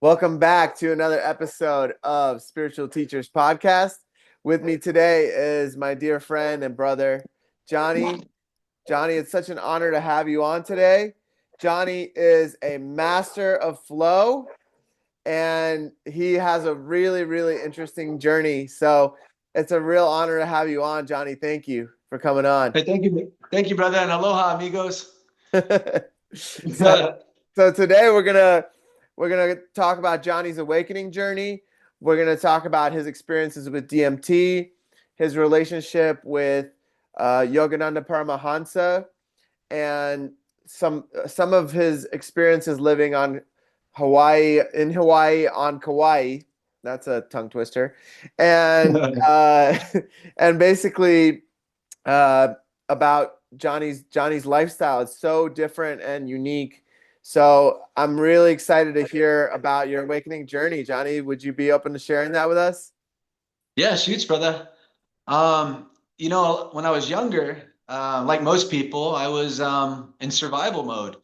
Welcome back to another episode of Spiritual Teachers Podcast. With me today is my dear friend and brother, Johnney. Johnney, it's such an honor to have you on today. Johnney is a master of flow, and he has a really, really interesting journey. So it's a real honor to have you on, Johnney. Thank you for coming on. Hey, thank you, brother, and aloha, amigos. So so today we're gonna talk about Johnny's awakening journey. We're gonna talk about his experiences with DMT, his relationship with Yogananda Paramahansa, and some of his experiences living on Hawaii on Kauai. That's a tongue twister, and and basically uh, about Johnny's lifestyle. It's so different and unique. So I'm really excited to hear about your awakening journey, Johnny. Would you be open to sharing that with us? Yeah, shoots, brother. When I was younger, like most people, I was in survival mode,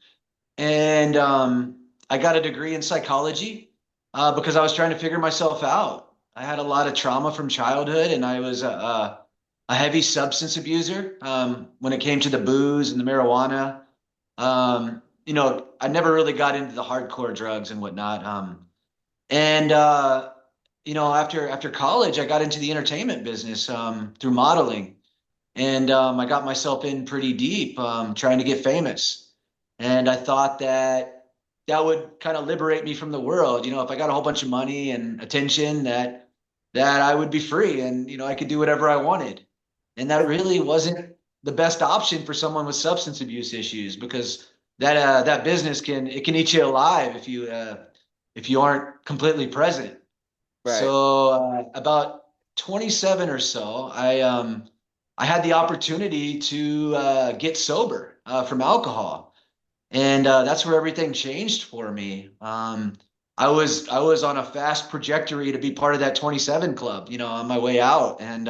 and I got a degree in psychology because I was trying to figure myself out. I had a lot of trauma from childhood, and I was a heavy substance abuser when it came to the booze and the marijuana. I never really got into the hardcore drugs and whatnot. And after college, I got into the entertainment business through modeling, and I got myself in pretty deep trying to get famous. And I thought that would kind of liberate me from the world. If I got a whole bunch of money and attention, that I would be free, and I could do whatever I wanted. And that really wasn't the best option for someone with substance abuse issues, because that business can eat you alive if you aren't completely present. Right. So about 27 or so, I had the opportunity to get sober from alcohol, and that's where everything changed for me. I was on a fast trajectory to be part of that 27 club, on my way out, and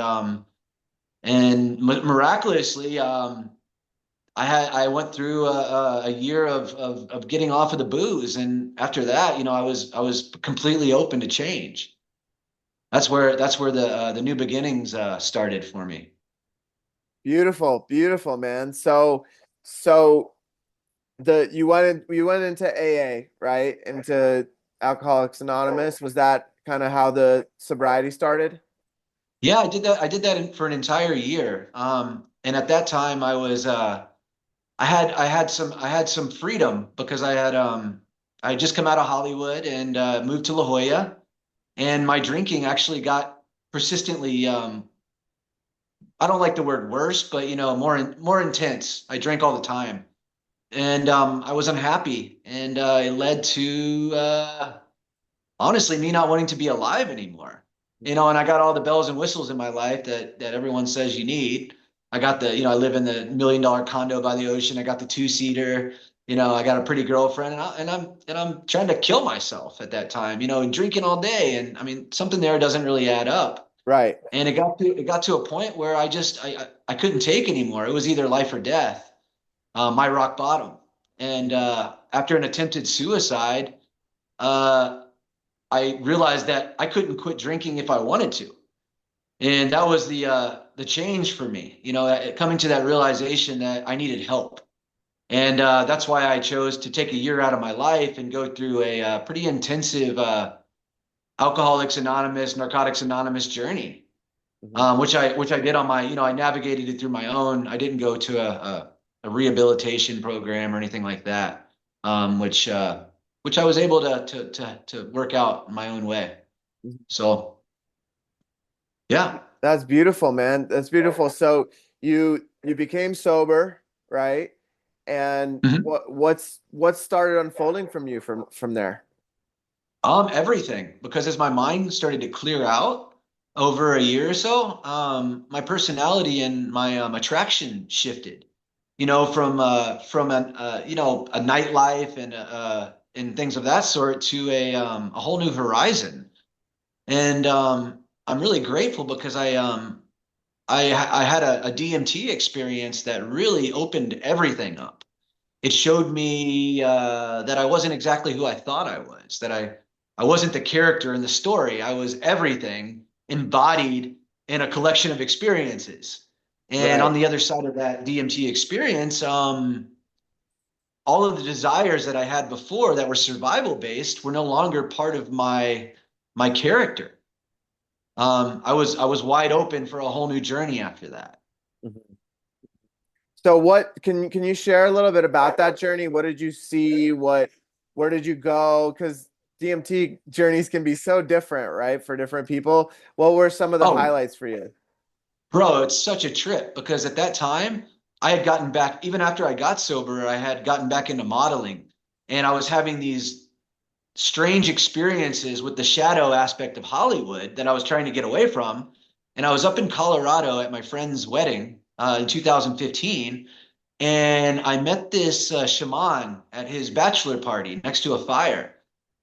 miraculously, I went through a year of getting off of the booze, and after that, I was completely open to change. That's where the new beginnings started for me. Beautiful, beautiful, man. So you went into AA, right? Into Alcoholics Anonymous. Was that kind of how the sobriety started? Yeah, I did that. I did that for an entire year. And at that time, I had some freedom because I had just come out of Hollywood and moved to La Jolla, and my drinking actually got persistently. I don't like the word worse, but more intense. I drank all the time, and I was unhappy, and it led to honestly me not wanting to be alive anymore. And I got all the bells and whistles in my life that everyone says you need. I got I live in the $1 million condo by the ocean. I got the two-seater. I got a pretty girlfriend, and I'm trying to kill myself at that time. And drinking all day, and I mean something there doesn't really add up. Right. And it got to a point where I couldn't take anymore. It was either life or death, my rock bottom. And after an attempted suicide, uh, I realized that I couldn't quit drinking if I wanted to. And that was the change for me, coming to that realization that I needed help. And that's why I chose to take a year out of my life and go through a pretty intensive Alcoholics Anonymous, Narcotics Anonymous journey, Mhm. which I did on my, I navigated it through my own. I didn't go to a rehabilitation program or anything like that, which I was able to work out in my own way. So yeah. That's beautiful, man. That's beautiful. So you became sober, right? And Mhm. what started unfolding from you from there? Everything, because as my mind started to clear out over a year or so, my personality and my attraction shifted. From a nightlife and things of that sort to a whole new horizon. And I'm really grateful because I had a DMT experience that really opened everything up. It showed me that I wasn't exactly who I thought I was, that I wasn't the character in the story. I was everything embodied in a collection of experiences. And on Right. the other side of that DMT experience, all of the desires that I had before that were survival based were no longer part of my character. I was wide open for a whole new journey after that. Mhm. So what can you share a little bit about that journey? What did you see? Where did you go? Because DMT journeys can be so different, right? For different people. What were some of the Oh, highlights for you? bro, it's such a trip because at that time I had gotten back, even after I got sober, I had gotten back into modeling and I was having these strange experiences with the shadow aspect of Hollywood that I was trying to get away from. And I was up in Colorado at my friend's wedding in 2015. And I met this shaman at his bachelor party next to a fire.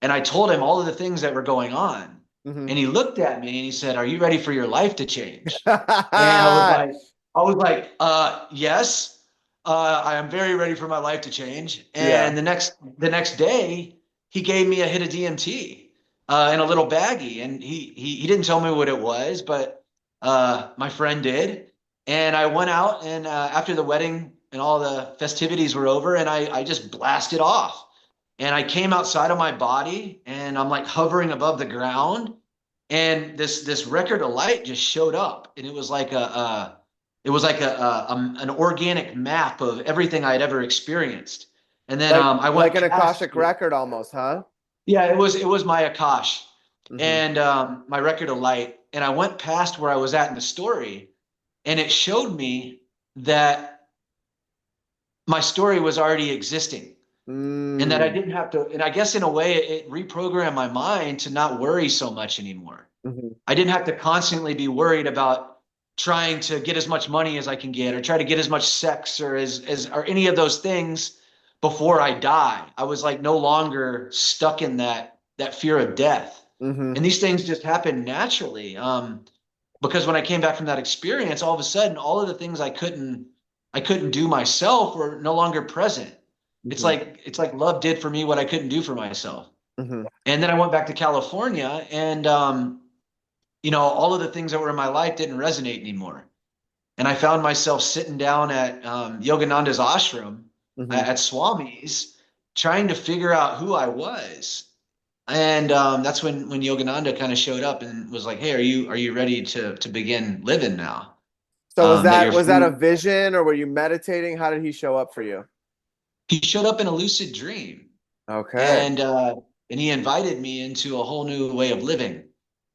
And I told him all of the things that were going on. Hmm. And he looked at me and he said, "Are you ready for your life to change?" And yes, I am very ready for my life to change. Yeah. And the next day, he gave me a hit of DMT in a little baggie, and he didn't tell me what it was, but my friend did. And I went out, and after the wedding and all the festivities were over, and I just blasted off. And I came outside of my body, and I'm like hovering above the ground, and this record of light just showed up, and it was like an organic map of everything I had ever experienced. And then I Like went an past, Akashic record almost, huh? yeah, it was my Akash Hmm. and my record of light, and I went past where I was at in the story, and it showed me that my story was already existing and that I Mm. didn't have to. And I guess in a way, it reprogrammed my mind to not worry so much anymore. Hmm. I didn't have to constantly be worried about trying to get as much money as I can get or try to get as much sex or as or any of those things before I die. I was like no longer stuck in that fear of death. Hmm. And these things just happen naturally. Because when I came back from that experience, all of a sudden, all of the things I couldn't do myself were no longer present. Hmm. It's like love did for me what I couldn't do for myself. Hmm. And then I went back to California, and all of the things that were in my life didn't resonate anymore. And I found myself sitting down at Yogananda's ashram Hmm. at Swami's, trying to figure out who I was. And that's when Yogananda kind of showed up and was like, "Hey, are you ready to begin living now? So That you're was that a free." vision or were you meditating? How did he show up for you? He showed up in a lucid dream, Okay. and he invited me into a whole new way of living.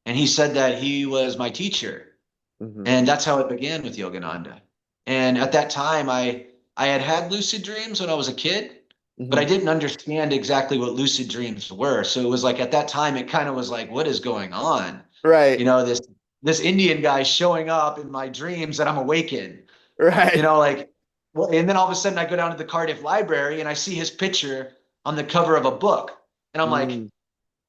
And he said that he was my teacher. Hmm. And that's how it began with Yogananda. And at that time, I had had lucid dreams when I was a kid, but Hmm. I didn't understand exactly what lucid dreams were. So it was like at that time, it kind of was like, what is going on? Right. This Indian guy showing up in my dreams that I'm awake in. Right. Like, well, and then all of a sudden I go down to the Cardiff Library and I see his picture on the cover of a book. And I'm like, Mm.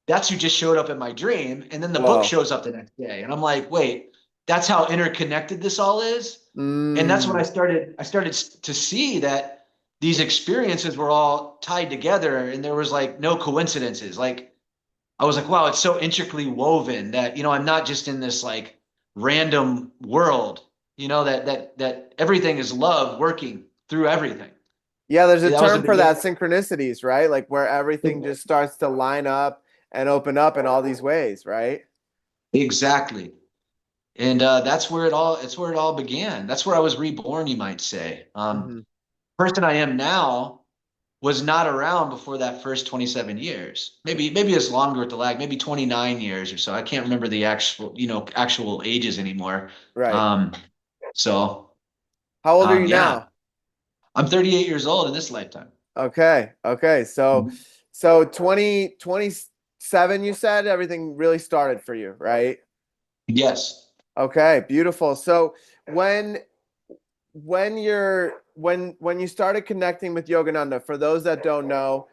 that's who just showed up in my dream. And then the book Whoa. shows up the next day. And I'm like, wait, that's how interconnected this all is. And that's when I Mm. started to see that these experiences were all tied together and there was like no coincidences. Like I was like, wow, it's so intricately woven that, I'm not just in this like random world, that everything is love working through everything. Yeah, there's a That was the term for that, beginning. synchronicities, right? Like where everything just starts to line up and open up in all these ways, right? Exactly. And it's where it all began. That's where I was reborn, you might say. Hmm. Person I am now was not around before that first 27 years. Maybe it's longer with the lag, maybe 29 years or so. I can't remember the actual ages anymore. Right. Um, so How old are you yeah, now? I'm 38 years old in this lifetime. Okay. Okay. So 27, you said everything really started for you, right? Yes. Okay, beautiful. So when when you started connecting with Yogananda, for those that don't know,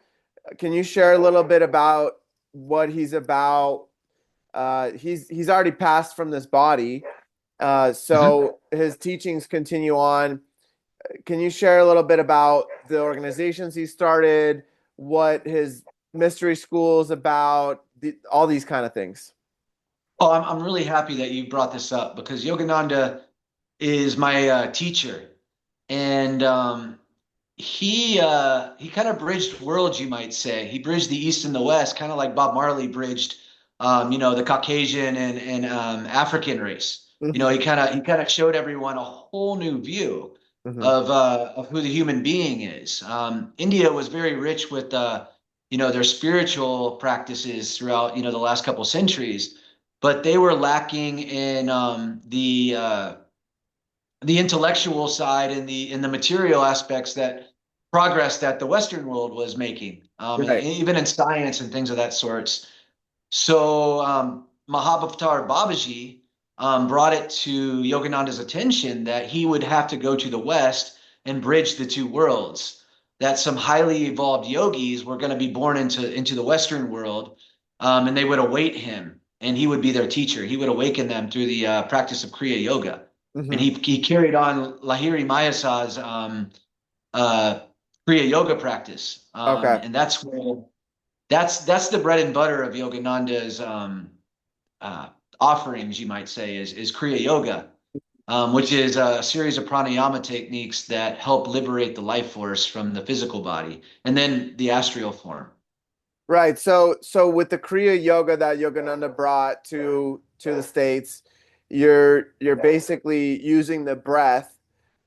can you share a little bit about what he's about? He's already passed from this body, Mhm. so his teachings continue on. Can you share a little bit about the organizations he started, what his mystery school is about, all these kind of things. Oh, I'm really happy that you brought this up because Yogananda is my teacher, and he kind of bridged worlds, you might say. He bridged the East and the West, kind of like Bob Marley bridged, the Caucasian and African race. Hmm. He kind of showed everyone a whole new view Hmm. of who the human being is. India was very rich with their spiritual practices throughout the last couple centuries, but they were lacking in the intellectual side and the material aspects that progress that the Western world was making, Right. even in science and things of that sorts. So Mahabhavatar Babaji brought it to Yogananda's attention that he would have to go to the West and bridge the two worlds. That some highly evolved yogis were going to be born into the Western world, and they would await him, and he would be their teacher. He would awaken them through the practice of Kriya Yoga, and Hmm. he carried on Lahiri Mayasa's uh, Kriya Yoga practice, Okay. and that's the bread and butter of Yogananda's uh, offerings, you might say, is Kriya Yoga, which is a series of pranayama techniques that help liberate the life force from the physical body, and then the astral form. Right. So with the Kriya yoga that Yogananda brought to the States, you're basically using the breath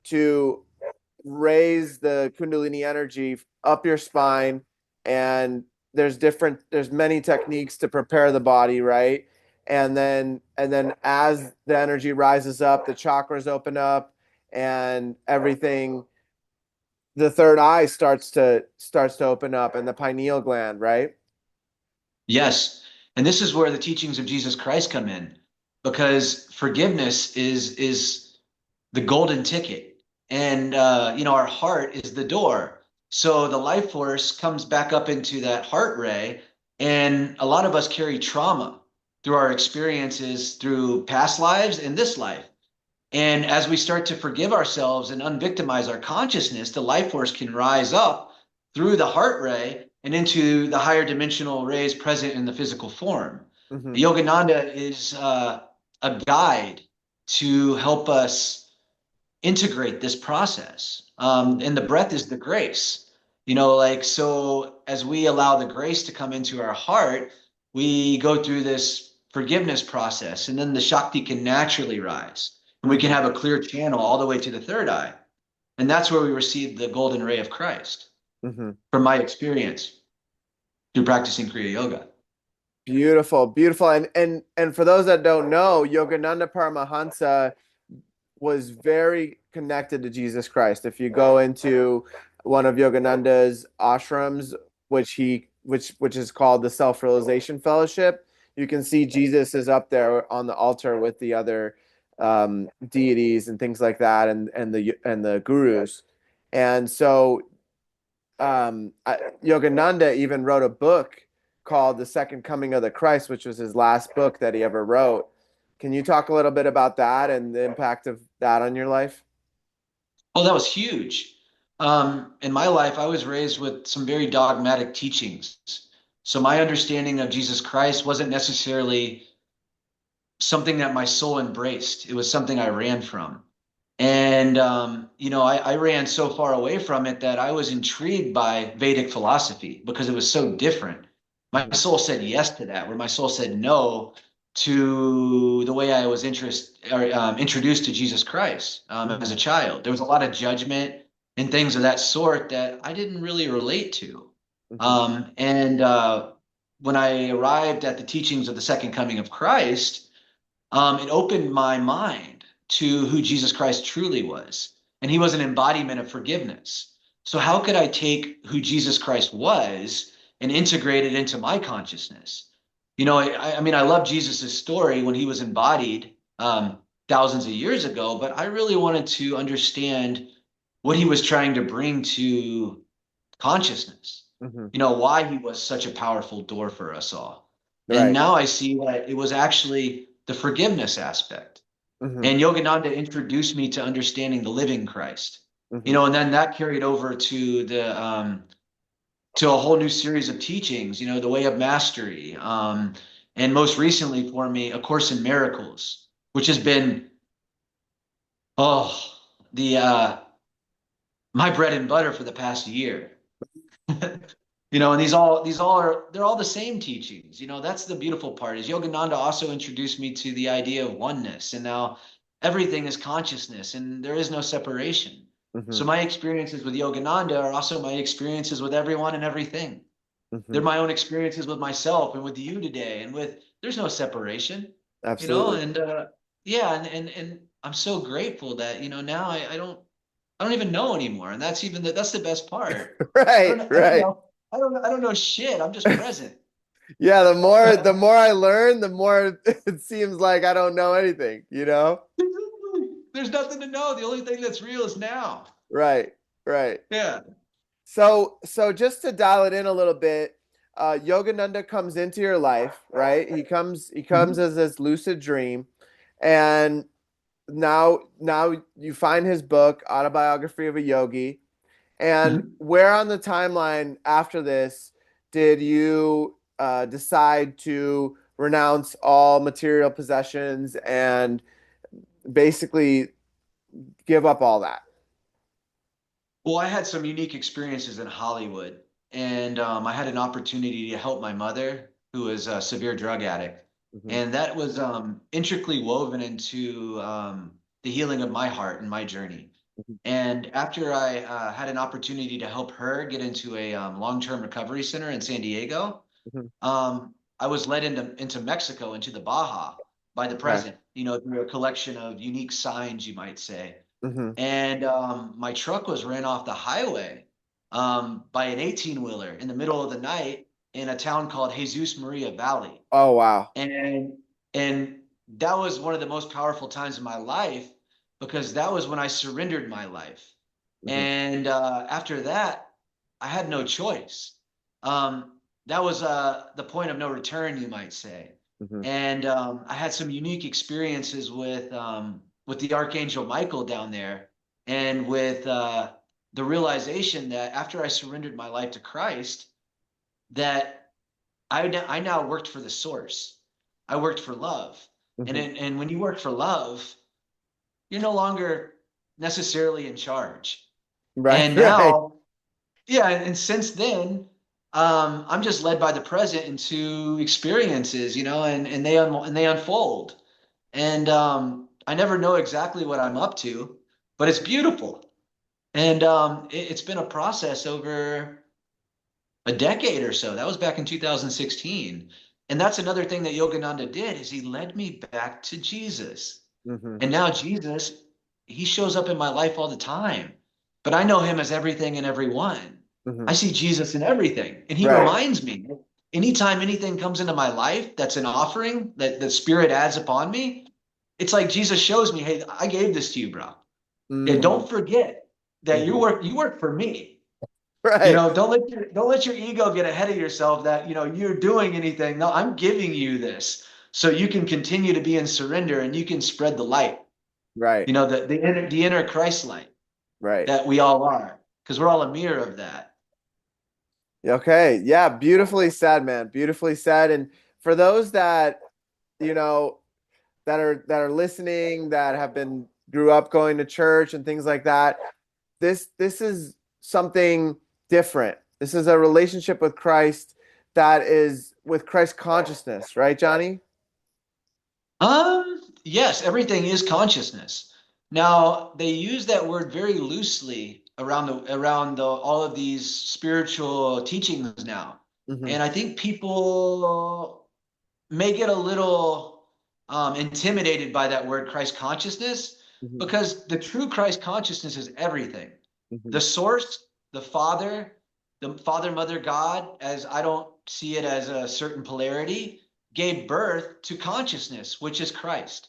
to raise the Kundalini energy up your spine, and there's many techniques to prepare the body, right? And then as the energy rises up, the chakras open up and everything, the third eye starts to open up, and the pineal gland, right? Yes, and this is where the teachings of Jesus Christ come in, because forgiveness is the golden ticket, and our heart is the door. So the life force comes back up into that heart ray, and a lot of us carry trauma through our experiences through past lives and this life. And as we start to forgive ourselves and unvictimize our consciousness, the life force can rise up through the heart ray and into the higher dimensional rays present in the physical form. Hmm. Yogananda is a guide to help us integrate this process. And the breath is the grace. So as we allow the grace to come into our heart, we go through this forgiveness process, and then the Shakti can naturally rise. And we can Hmm. have a clear channel all the way to the third eye. And that's where we receive the golden ray of Christ, Hmm. from my experience through practicing Kriya Yoga. Beautiful, beautiful. And for those that don't know, Yogananda Paramahansa was very connected to Jesus Christ. If you go into one of Yogananda's ashrams, which is called the Self-Realization Fellowship, you can see Jesus is up there on the altar with the other deities and things like that, and the gurus. And so Yogananda even wrote a book called The Second Coming of the Christ, which was his last book that he ever wrote. Can you talk a little bit about that and the impact of that on your life? Oh, that was huge. In my life, I was raised with some very dogmatic teachings. So my understanding of Jesus Christ wasn't necessarily something that my soul embraced. It was something I ran from. And, I ran so far away from it that I was intrigued by Vedic philosophy because it was so different. My Mhm. soul said yes to that, where my soul said no to the way I was introduced to Jesus Christ as a Mhm. child. There was a lot of judgment and things of that sort that I didn't really relate to. Mhm. And when I arrived at the teachings of the second coming of Christ, it opened my mind to who Jesus Christ truly was. And he was an embodiment of forgiveness. So, how could I take who Jesus Christ was and integrate it into my consciousness? I mean, I love Jesus's story when he was embodied thousands of years ago, but I really wanted to understand what he was trying to bring to consciousness, Mhm. why he was such a powerful door for us all. And Right. now I see that it was actually the forgiveness aspect. Mhm. And Yogananda introduced me to understanding the living Christ, Mhm. and then that carried over to to a whole new series of teachings, the way of mastery. And most recently for me, A Course in Miracles, which has been, oh, the my bread and butter for the past year. And these all are they're all the same teachings. That's the beautiful part is Yogananda also introduced me to the idea of oneness, and now everything is consciousness and there is no separation. Hmm. So my experiences with Yogananda are also my experiences with everyone and everything. They're Hmm. my own experiences with myself and with you today, and there's no separation, Absolutely. and yeah, and I'm so grateful that now I don't even know anymore, and that's the best part. Right, I don't right. know. I don't know shit. I'm just present. Yeah, the more I learn, the more it seems like I don't know anything, you know? There's nothing to know. The only thing that's real is now. Right, right. Yeah. So just to dial it in a little bit, Yogananda comes into your life, right? He comes Mhm. as this lucid dream, and now you find his book, Autobiography of a Yogi. And Mhm. where on the timeline after this did you decide to renounce all material possessions and basically give up all that? Well, I had some unique experiences in Hollywood, and I had an opportunity to help my mother, who was a severe drug addict, Hmm. and that was intricately woven into the healing of my heart and my journey. And after I had an opportunity to help her get into a long-term recovery center in San Diego, Hmm. I was led into Mexico, into the Baja by the Okay. present, through a collection of unique signs, you might say. Hmm. And my truck was ran off the highway by an 18-wheeler in the middle of the night in a town called Jesus Maria Valley. Oh, wow. And and that was one of the most powerful times in my life because that was when I surrendered my life. Hmm. And after that, I had no choice. That was the point of no return, you might say. Hmm. And I had some unique experiences with the Archangel Michael down there, and with the realization that after I surrendered my life to Christ, that I now worked for the source. I worked for love. And Hmm. and when you work for love, you're no longer necessarily in charge. Right, And right. now, yeah, and since then, I'm just led by the present into experiences, and they unfold. And I never know exactly what I'm up to, but it's beautiful. And it's been a process over a decade or so. That was back in 2016. And that's another thing that Yogananda did is he led me back to Jesus. Hmm. And now Jesus, he shows up in my life all the time. But I know him as everything and everyone. Hmm. I see Jesus in everything. And he Right, reminds me anytime anything comes into my life that's an offering that the Spirit adds upon me, it's like Jesus shows me, hey, I gave this to you, bro. Yeah, hmm, don't forget that hmm. you work for me. Right, Don't let your ego get ahead of yourself that you're doing anything. No, I'm giving you this so you can continue to be in surrender and you can spread the light. right, The inner Christ light right. that we all are, because we're all a mirror of that. Okay, yeah, beautifully said, man. Beautifully said. And for those that, you know, that are listening, that have been grew up going to church and things like that, this is something different. This is a relationship with Christ that is with Christ consciousness, right, Johnny? Yes, everything is consciousness. Now, they use that word very loosely around all of these spiritual teachings now. Hmm. And I think people may get a little intimidated by that word Christ consciousness Hmm. because the true Christ consciousness is everything. Hmm. The source, the Father, Mother, God, as I don't see it as a certain polarity, gave birth to consciousness, which is Christ.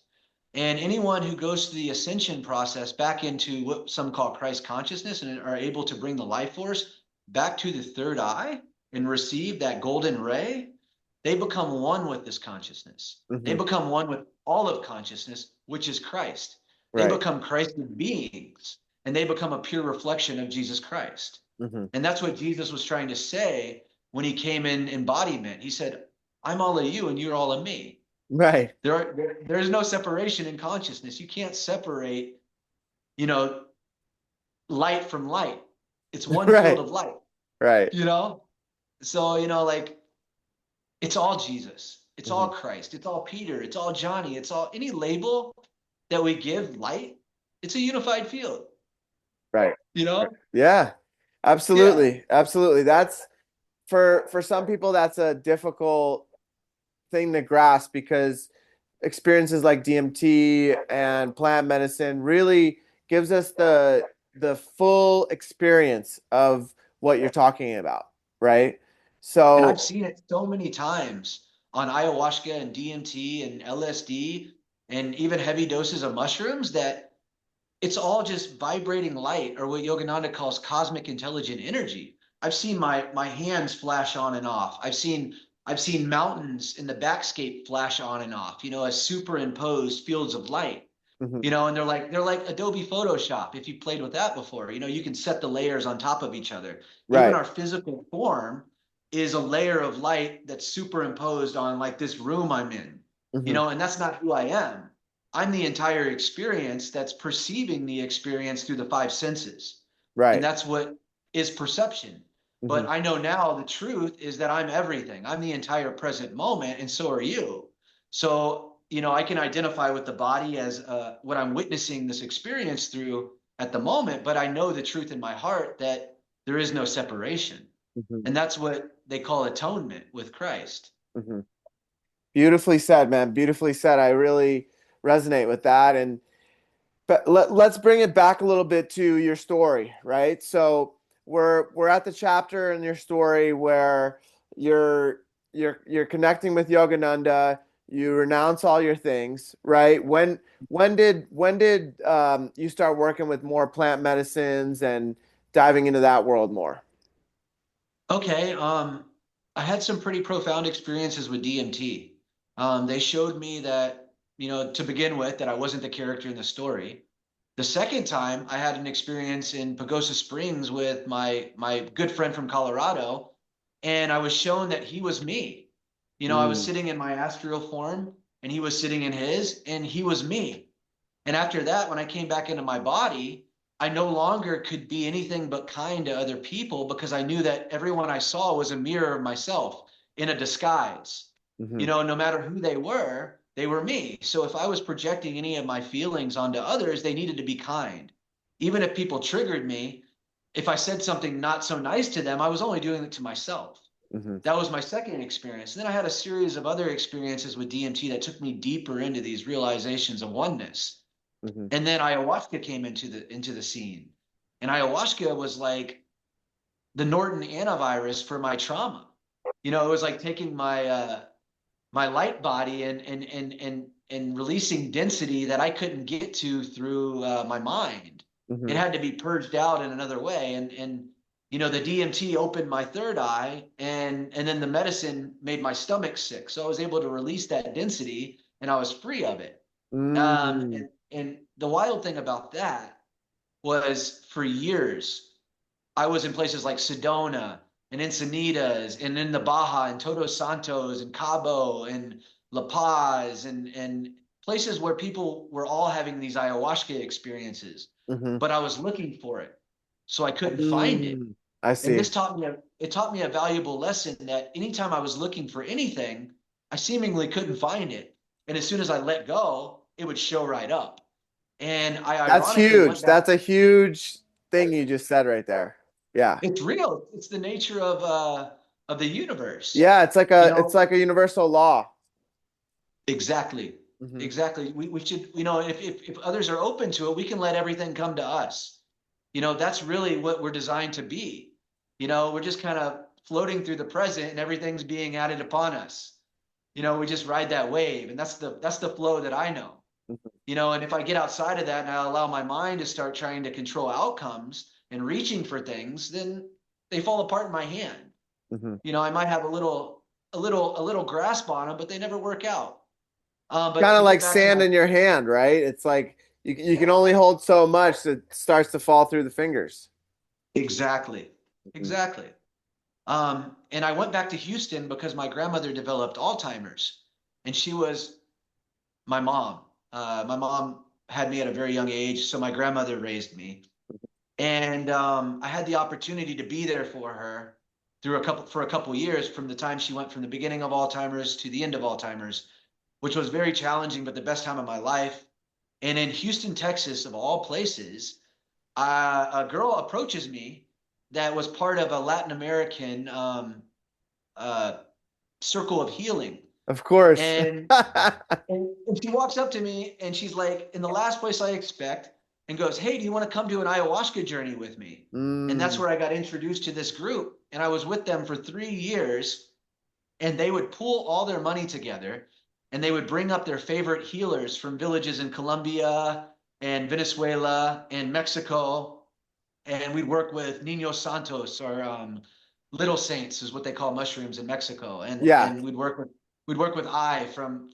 And anyone who goes through the ascension process back into what some call Christ consciousness and are able to bring the life force back to the third eye and receive that golden ray, they become one with this consciousness. They Hmm. become one with all of consciousness, which is Christ. They Right. become Christed beings and they become a pure reflection of Jesus Christ. Hmm. And that's what Jesus was trying to say when he came in embodiment. He said, I'm all of you and you're all of me. Right. There's no separation in consciousness. You can't separate, you know, light from light. It's one field Right. of light, Right. you know? So, like it's all Jesus. It's all Hmm. Christ. It's all Peter. It's all Johnny. It's all any label that we give light. It's a unified field, Right. you know? Yeah. Yeah. Absolutely. Absolutely. That's for some people that's a difficult thing to grasp because experiences like DMT and plant medicine really gives us the full experience of what you're talking about, right? And I've So, seen it so many times on ayahuasca and DMT and LSD and even heavy doses of mushrooms that it's all just vibrating light or what Yogananda calls cosmic intelligent energy. I've seen my hands flash on and off. I've seen mountains in the backscape flash on and off, as superimposed fields of light. mhm, And they're like Adobe Photoshop. If you played with that before, you can set the layers on top of each other. Even right. our physical form is a layer of light that's superimposed on like this room I'm in, Hmm. and that's not who I am. I'm the entire experience that's perceiving the experience through the five senses. And Right. that's what is perception. Hmm. But I know now the truth is that I'm everything. I'm the entire present moment, and so are you. So, I can identify with the body as what I'm witnessing this experience through at the moment, but I know the truth in my heart that there is no separation. Hmm. And that's what they call atonement with Christ. Hmm. Beautifully said, man. Beautifully said. I really resonate with that. And but let's bring it back a little bit to your story, right? So we're at the chapter in your story where you're you're connecting with Yogananda, you renounce all your things, right? When did you start working with more plant medicines and diving into that world more? Okay, I had some pretty profound experiences with DMT. They showed me that, to begin with, that I wasn't the character in the story. The second time, I had an experience in Pagosa Springs with my good friend from Colorado, and I was shown that he was me. I was Mm, sitting in my astral form, and he was sitting in his, and he was me. And after that, when I came back into my body, I no longer could be anything but kind to other people because I knew that everyone I saw was a mirror of myself in a disguise. hmm. No matter who they were me. So if I was projecting any of my feelings onto others, they needed to be kind. Even if people triggered me, if I said something not so nice to them, I was only doing it to myself. Hmm. That was my second experience. And then I had a series of other experiences with DMT that took me deeper into these realizations of oneness. Hmm. And then ayahuasca came into the scene. And ayahuasca was like the Norton antivirus for my trauma. It was like taking my light body and releasing density that I couldn't get to through my mind. It Hmm. had to be purged out in another way. And the DMT opened my third eye, and then the medicine made my stomach sick. So I was able to release that density, and I was free of it. Mm, And the wild thing about that was for years, I was in places like Sedona and Encinitas and in the Baja and Todos Santos and Cabo and La Paz and places where people were all having these ayahuasca experiences. hmm. But I was looking for it. So I couldn't find it. Mm, I And see. it taught me a valuable lesson that anytime I was looking for anything, I seemingly couldn't find it. And as soon as I let go, it would show right up. And I That's ironically went huge. back. That's a huge thing you just said right there. Yeah. It's real. It's the nature of the universe. Yeah, You it's know, like a universal law. exactly. Hmm. Exactly. We should, if others are open to it, we can let everything come to us. That's really what we're designed to be. We're just kind of floating through the present and everything's being added upon us. We just ride that wave, and that's the flow that I know. And if I get outside of that and I allow my mind to start trying to control outcomes and reaching for things, then they fall apart in my hand. Hmm. I might have a little grasp on them, but they never work out. But Kind of to like get back to sand my in your hand, right? It's like you can only hold so much that starts to fall through the fingers. exactly, exactly. And I went back to Houston because my grandmother developed Alzheimer's, and she was my mom. My mom had me at a very young age, so my grandmother raised me. And I had the opportunity to be there for her for a couple years, from the time she went from the beginning of Alzheimer's to the end of Alzheimer's, which was very challenging, but the best time of my life. And in Houston, Texas, of all places, a girl approaches me that was part of a Latin American uh, circle of healing. Of course. And, and she walks up to me and she's like, in the last place I expect, and goes, "Hey, do you want to come to an ayahuasca journey with me?" And that's Mm, where I got introduced to this group. And I was with them for 3 years, and they would pool all their money together, and they would bring up their favorite healers from villages in Colombia and Venezuela and Mexico. And we'd work with Niños Santos, or little saints is what they call mushrooms in Mexico. And yeah. and we'd work with I from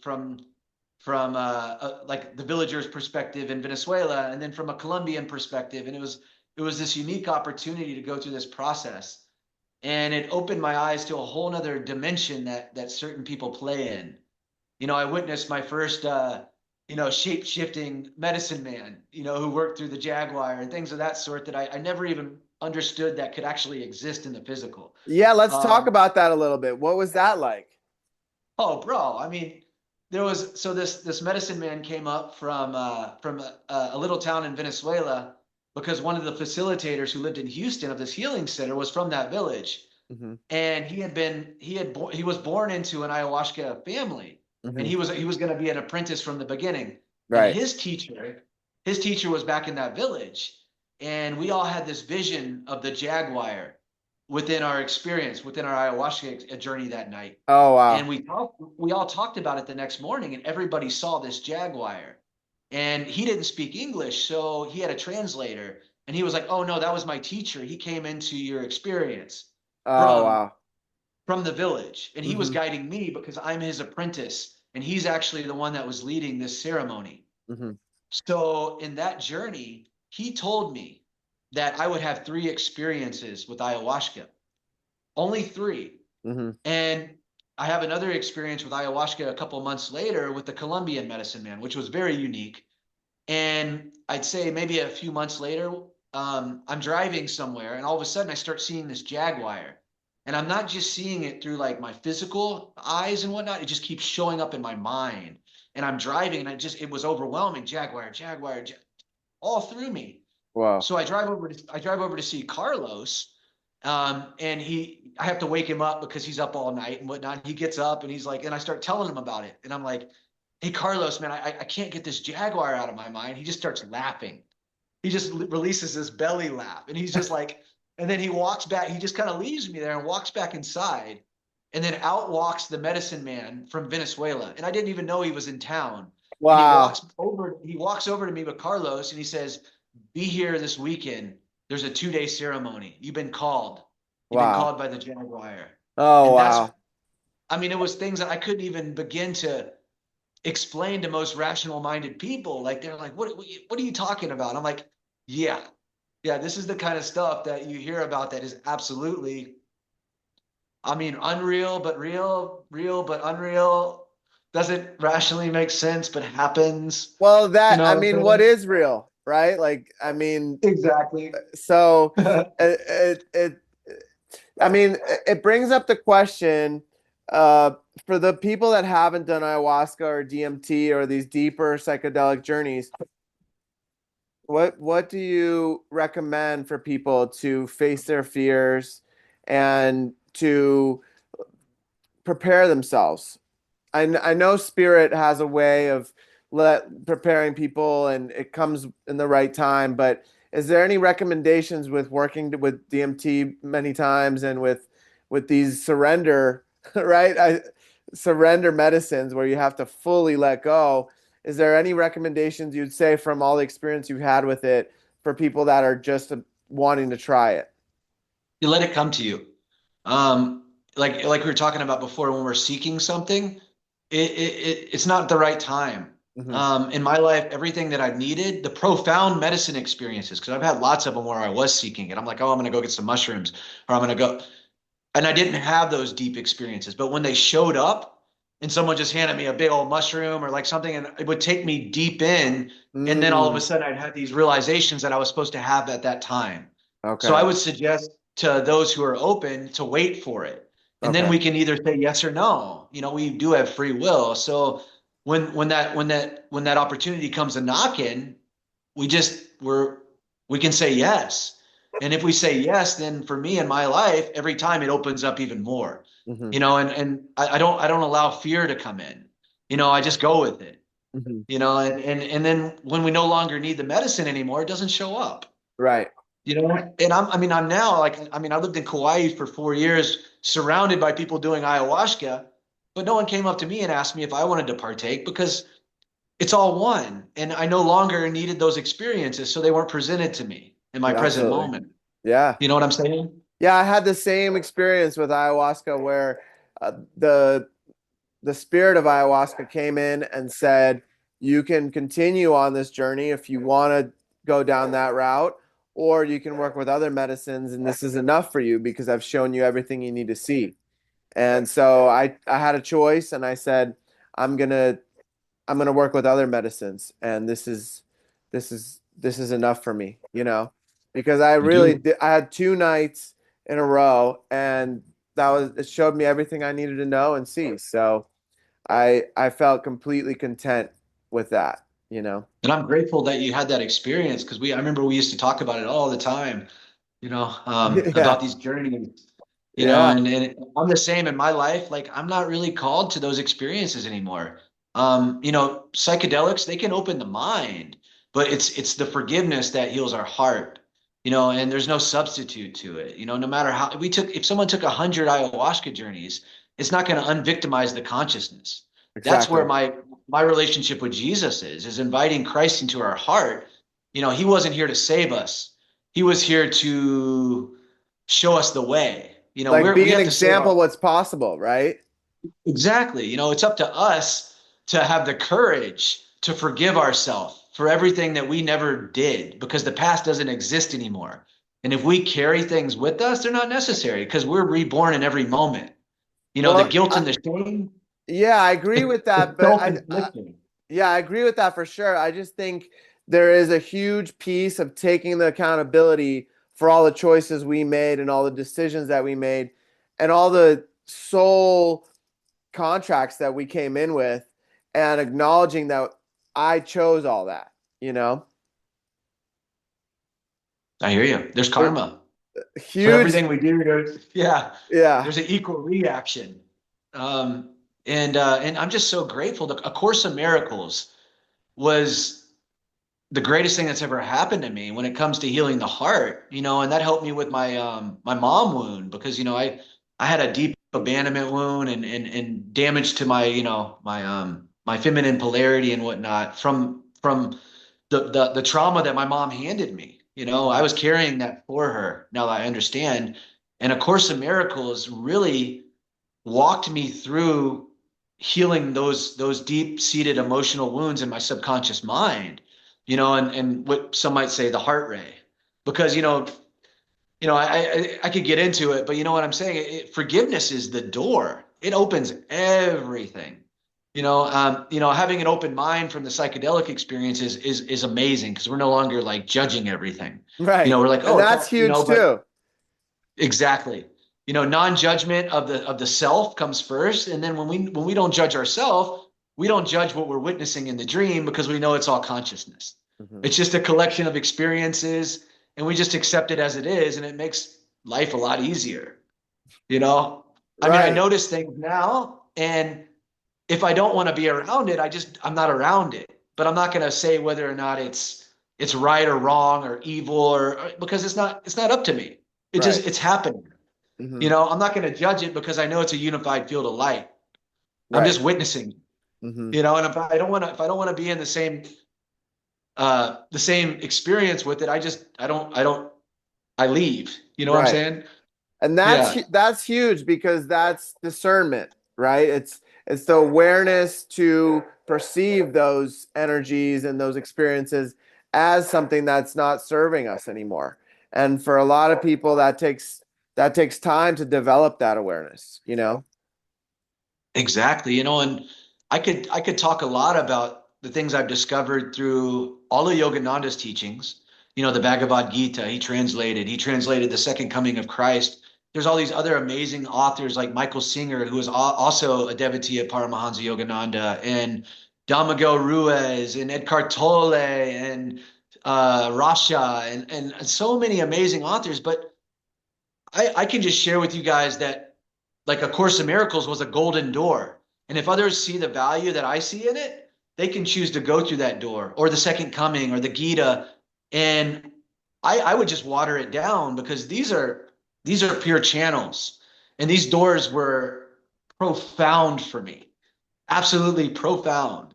like the villagers perspective in Venezuela, and then from a Colombian perspective. And it was this unique opportunity to go through this process, and it opened my eyes to a whole nother dimension that certain people play in. I witnessed my first shape shifting medicine man, who worked through the jaguar and things of that sort, that I never even understood that could actually exist in the physical. Yeah, let's talk um, about that a little bit. What was that like? Oh, bro. I mean, this medicine man came up from a little town in Venezuela, because one of the facilitators who lived in Houston of this healing center was from that village. Hmm. And he was born into an ayahuasca family, and Hmm. he was going to be an apprentice from the beginning. And Right. his teacher was back in that village, and we all had this vision of the jaguar within our experience, within our ayahuasca journey that night. Oh, And wow. we all talked about it the next morning, and everybody saw this jaguar. And he didn't speak English, so he had a translator. And he was like, "Oh no, that was my teacher. He came into your experience Oh, from wow. from the village, and he was Hmm. guiding me because I'm his apprentice, and he's actually the one that was leading this ceremony." Hmm. So in that journey, he told me that I would have 3 experiences with ayahuasca, only 3. Hmm. And I have another experience with ayahuasca a couple months later with the Colombian medicine man, which was very unique. And I'd say maybe a few months later, I'm driving somewhere, and all of a sudden I start seeing this jaguar. And I'm not just seeing it through like my physical eyes and whatnot, it just keeps showing up in my mind. And I'm driving, and it was overwhelming. Jaguar, jaguar, all through me. Wow. So I drive over to see Carlos, and I have to wake him up because he's up all night and whatnot. He gets up and he's like, and I start telling him about it, and I'm like, "Hey, Carlos, man, I can't get this jaguar out of my mind." He just starts laughing. He just releases this belly laugh, and he's just like, and then he walks back. He just kind of leaves me there and walks back inside, and then out walks the medicine man from Venezuela, and I didn't even know he was in town. And he Wow. walks over. He walks over to me with Carlos, and he says, "Be here this weekend. There's a 2-day ceremony. You've been called. You've been Wow. called by the jaguar." Oh, And wow. it was things that I couldn't even begin to explain to most rational minded people. Like, they're like, what are you talking about? I'm like, yeah, yeah, this is the kind of stuff that you hear about that is absolutely, unreal, but real, real, but unreal. Doesn't rationally make sense, but happens. Well, You I know what mean, I'm what saying? is real, right? Like, I mean, Exactly. so I mean, it brings up the question uh, for the people that haven't done ayahuasca or DMT or these deeper psychedelic journeys. What do you recommend for people to face their fears and to prepare themselves? I know Spirit has a way of preparing people and it comes in the right time, but is there any recommendations with working with DMT many times and with these surrender, right? Surrender medicines where you have to fully let go. Is there any recommendations you'd say from all the experience you've had with it for people that are just wanting to try it? You let it come to you. Like we were talking about before, when we're seeking something, it's not the right time. Hmm. In my life, everything that I've needed, the profound medicine experiences, because I've had lots of them where I was seeking it. I'm like, oh, I'm going to go get some mushrooms, or I'm going to go. And I didn't have those deep experiences. But when they showed up and someone just handed me a big old mushroom or like something, and it would take me deep in. And then all of a Mm, sudden, I'd have these realizations that I was supposed to have at that time. So I okay. would suggest to those who are open to wait for it. And then Okay. we can either say yes or no. We do have free will. So when that opportunity comes a knocking, we can say yes. And if we say yes, then for me in my life, every time it opens up even more. Hmm. And I don't allow fear to come in. I just go with it. Hmm. And then when we no longer need the medicine anymore, it doesn't show up. Right. And I'm now like, I lived in Kauai for 4 years, surrounded by people doing ayahuasca, but no one came up to me and asked me if I wanted to partake because it's all one. And I no longer needed those experiences. So they weren't presented to me in my Yeah, present absolutely. moment. Yeah. You know what I'm saying? Yeah, I had the same experience with ayahuasca where the spirit of ayahuasca came in and said, you can continue on this journey if you want to go down that route, or you can work with other medicines, and this is enough for you because I've shown you everything you need to see. And so I had a choice, and I said, I'm gonna I'm gonna work with other medicines, and this is enough for me, because I You really do. did, I had 2 nights in a row, and it showed me everything I needed to know and see. So I felt completely content with that. And I'm grateful that you had that experience because I remember we used to talk about it all the time, Yeah, about these journeys, yeah, and I'm the same in my life. Like I'm not really called to those experiences anymore. Psychedelics, they can open the mind, but it's the forgiveness that heals our heart, and there's no substitute to it. No matter how if someone took 100 ayahuasca journeys, it's not going to unvictimize the consciousness. That's where exactly. my relationship with Jesus is inviting Christ into our heart. He wasn't here to save us. He was here to show us the way. Like We be an have to save example our of what's possible, right? exactly. It's up to us to have the courage to forgive ourselves for everything that we never did because the past doesn't exist anymore. And if we carry things with us, they're not necessary because we're reborn in every moment. The Well, guilt and the shame, yeah, I agree with it's that, but self-inflicting. yeah, I agree with that for sure. I just think there is a huge piece of taking the accountability for all the choices we made and all the decisions that we made and all the soul contracts that we came in with and acknowledging that I chose all that, you know? I hear you. There's It karma. For huge, everything we do, yeah, yeah. there's an equal reaction. And I'm just so grateful. A Course of Miracles was the greatest thing that's ever happened to me when it comes to healing the heart, and that helped me with my mom wound because I had a deep abandonment wound and damage to my feminine polarity and whatnot from the trauma that my mom handed me. I Mhm. was carrying that for her. Now that I understand, and A Course in Miracles really walked me through healing those deep-seated emotional wounds in my subconscious mind, and what some might say the heart ray, because I could get into it, but you know what I'm saying? Forgiveness is the door. It opens everything. Having an open mind from the psychedelic experience is amazing because we're no longer like judging everything. Right. We're like, And oh, it's that's all, huge but too. exactly. Non-judgment of the self comes first, and then when we don't judge ourselves, we don't judge what we're witnessing in the dream because we know it's all consciousness. Mhm. It's just a collection of experiences, and we just accept it as it is, and it makes life a lot easier. You know, I Right. notice things now, and if I don't want to be around it, I'm not around it. But I'm not going to say whether or not it's right or wrong or evil or because it's not up to me. Right. It's happening. Hmm. I'm not going to judge it because I know it's a unified field of light. I'm Right. just witnessing. Hmm. And if I don't want to be in the same experience with it, I leave. You know what I'm Right. saying? And Yeah. that's huge because that's discernment. right? It's the awareness to perceive those energies and those experiences as something that's not serving us anymore. And for a lot of people, that takes time to develop that awareness, you know? Exactly, and I could talk a lot about the things I've discovered through all of Yogananda's teachings. The Bhagavad Gita, he translated the second coming of Christ. There's all these other amazing authors like Michael Singer, who is also a devotee of Paramahansa Yogananda, and Damago Ruiz and Edgar Tolle and Rasha and so many amazing authors. But I can just share with you guys that like A Course in Miracles was a golden door. And if others see the value that I see in it, they can choose to go through that door or the second coming or the Gita. And I would just water it down because these are pure channels. And these doors were profound for me. Absolutely profound.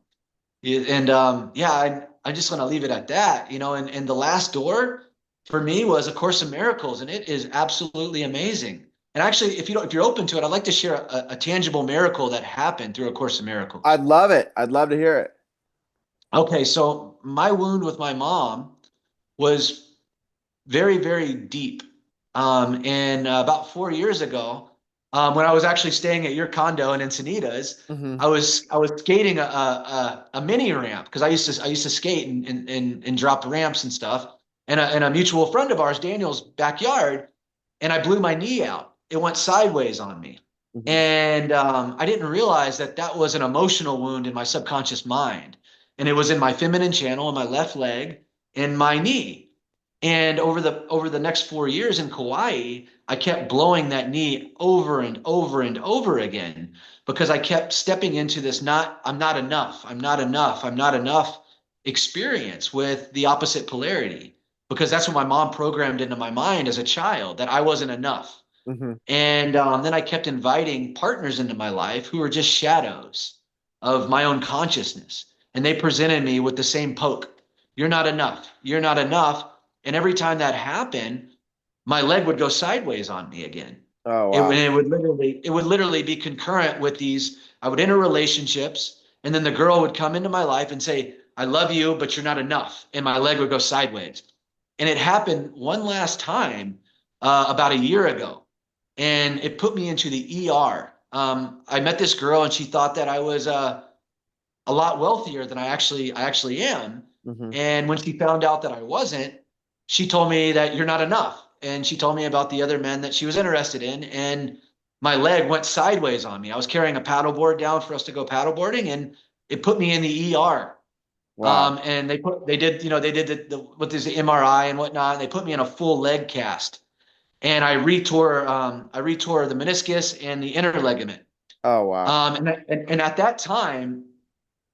And yeah, I just want to leave it at that, and the last door for me was A Course in Miracles, and it is absolutely amazing. And actually, if you're open to it, I'd like to share a tangible miracle that happened through A Course in Miracles. I'd love it. I'd love to hear it. Okay, so my wound with my mom was very, very deep. And about 4 years ago, when I was actually staying at your condo in Encinitas, Hmm. I was skating a mini ramp because I used to skate and drop ramps and stuff. And a mutual friend of ours, Daniel's backyard, and I blew my knee out. It went sideways on me. Hmm. And I didn't realize that that was an emotional wound in my subconscious mind. And it was in my feminine channel in my left leg and my knee. And over the next 4 years in Kauai, I kept blowing that knee over and over and over again because I kept stepping into this I'm not enough, I'm not enough, I'm not enough experience with the opposite polarity because that's what my mom programmed into my mind as a child that I wasn't enough. Hmm. And then I kept inviting partners into my life who were just shadows of my own consciousness. And they presented me with the same poke. You're not enough. You're not enough. And every time that happened, my leg would go sideways on me again. Oh, It, wow. it would literally be concurrent with these. I would enter relationships, and then the girl would come into my life and say, "I love you, but you're not enough," and my leg would go sideways. And it happened one last time about a year ago, and it put me into the ER. I met this girl, and she thought that I was a lot wealthier than I actually am. Hmm. And when she found out that I wasn't, she told me that you're not enough. And she told me about the other men that she was interested in. And my leg went sideways on me. I was carrying a paddleboard down for us to go paddleboarding, and it put me in the ER. Wow. And they did what is the MRI and whatnot. And they put me in a full leg cast, and I retore the meniscus and the inner ligament. Oh, wow. And at that time,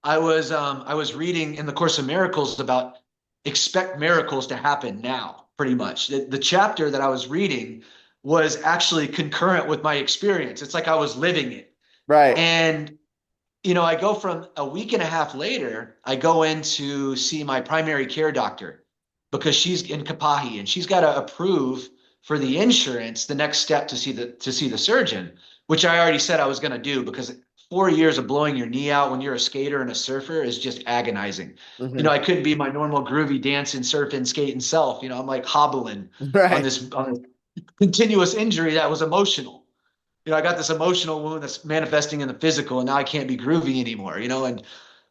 I was reading in the Course of Miracles about expect miracles to happen now, pretty much. The chapter that I was reading was actually concurrent with my experience. It's like I was living it. Right. And, I go from a week and a half later, I go in to see my primary care doctor because she's in Kapahi and she's got to approve for the insurance the next step to see the surgeon, which I already said I was going to do because 4 years of blowing your knee out when you're a skater and a surfer is just agonizing. Hmm. I couldn't be my normal groovy dancing, surfing, skating self. I'm like hobbling on Right. this continuous injury that was emotional. I got this emotional wound that's manifesting in the physical, and now I can't be groovy anymore.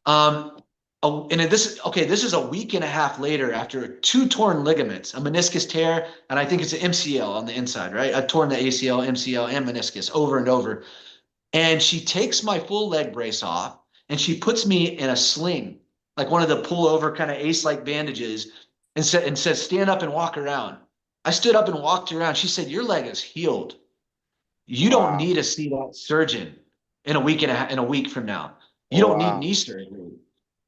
Um, this is a week and a half later after two torn ligaments, a meniscus tear, and I think it's an MCL on the inside, right? I've torn the ACL, MCL, and meniscus over and over. And she takes my full leg brace off and she puts me in a sling, like one of the pullover kind of ace-like bandages, and says, stand up and walk around. I stood up and walked around. She said, your leg is healed. You don't Wow. need to see that surgeon in a week from now. You Oh, don't need wow. knee surgery.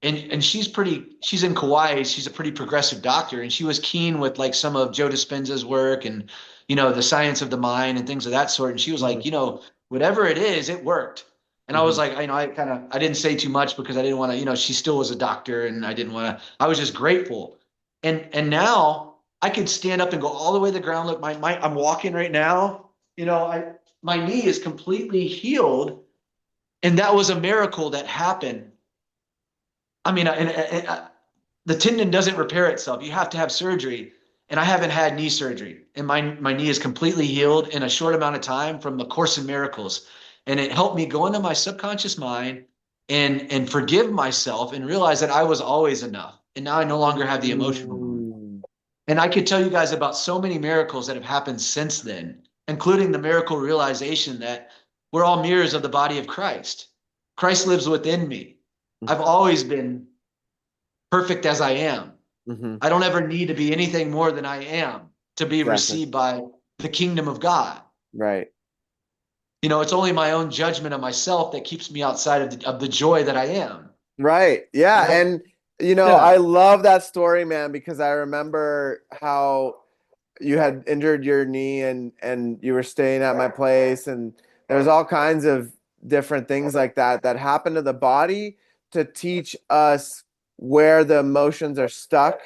And she's in Kauai. She's a pretty progressive doctor, and she was keen with like some of Joe Dispenza's work and the science of the mind and things of that sort. And she was Hmm. like, whatever it is, it worked. And I was Hmm. like, I didn't say too much because I didn't want to, she still was a doctor, and I didn't want to. I was just grateful. And now I could stand up and go all the way to the ground. Look, I'm walking right now. I My knee is completely healed, And that was a miracle that happened. I mean, the tendon doesn't repair itself. You have to have surgery. And I haven't had knee surgery. And my knee is completely healed in a short amount of time from the Course in Miracles. And it helped me go into my subconscious mind and forgive myself and realize that I was always enough. And now I no longer have the emotional wound. Mm. And I could tell you guys about so many miracles that have happened since then, including the miracle realization that we're all mirrors of the body of Christ. Christ lives within me. I've always been perfect as I am. Mm-hmm. I don't ever need to be anything more than I am to be Exactly. received by the kingdom of God. Right. You know, it's only my own judgment of myself that keeps me outside of the joy that I am. Right. Yeah. You know? And, I Yeah. love that story, man, because I remember how you had injured your knee and you were staying at my place, and there's all kinds of different things like that that happen to the body to teach us where the emotions are stuck,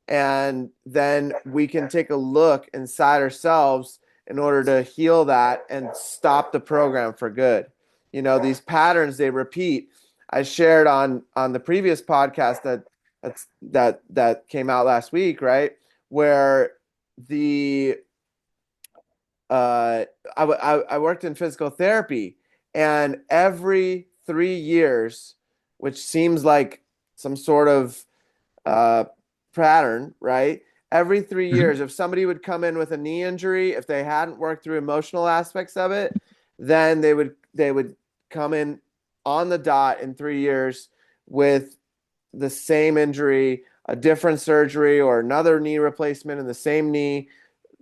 and then we can take a look inside ourselves in order to heal that and stop the program for good. These patterns, they repeat. I shared on the previous podcast that came out last week, right? Where the I worked in physical therapy, and every 3 years, which seems like some sort of uh, pattern, right? Every 3 years, if somebody would come in with a knee injury, if they hadn't worked through emotional aspects of it, then they would come in on the dot in 3 years with the same injury, a different surgery, or another knee replacement in the same knee,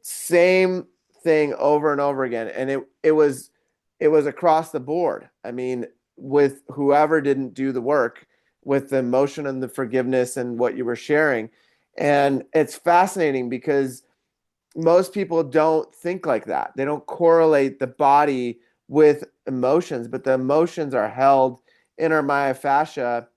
same thing over and over again. And it was across the board. I mean, with whoever didn't do the work with the emotion and the forgiveness and what you were sharing. And it's fascinating because most people don't think like that. They don't correlate the body with emotions, but the emotions are held in our myofascia,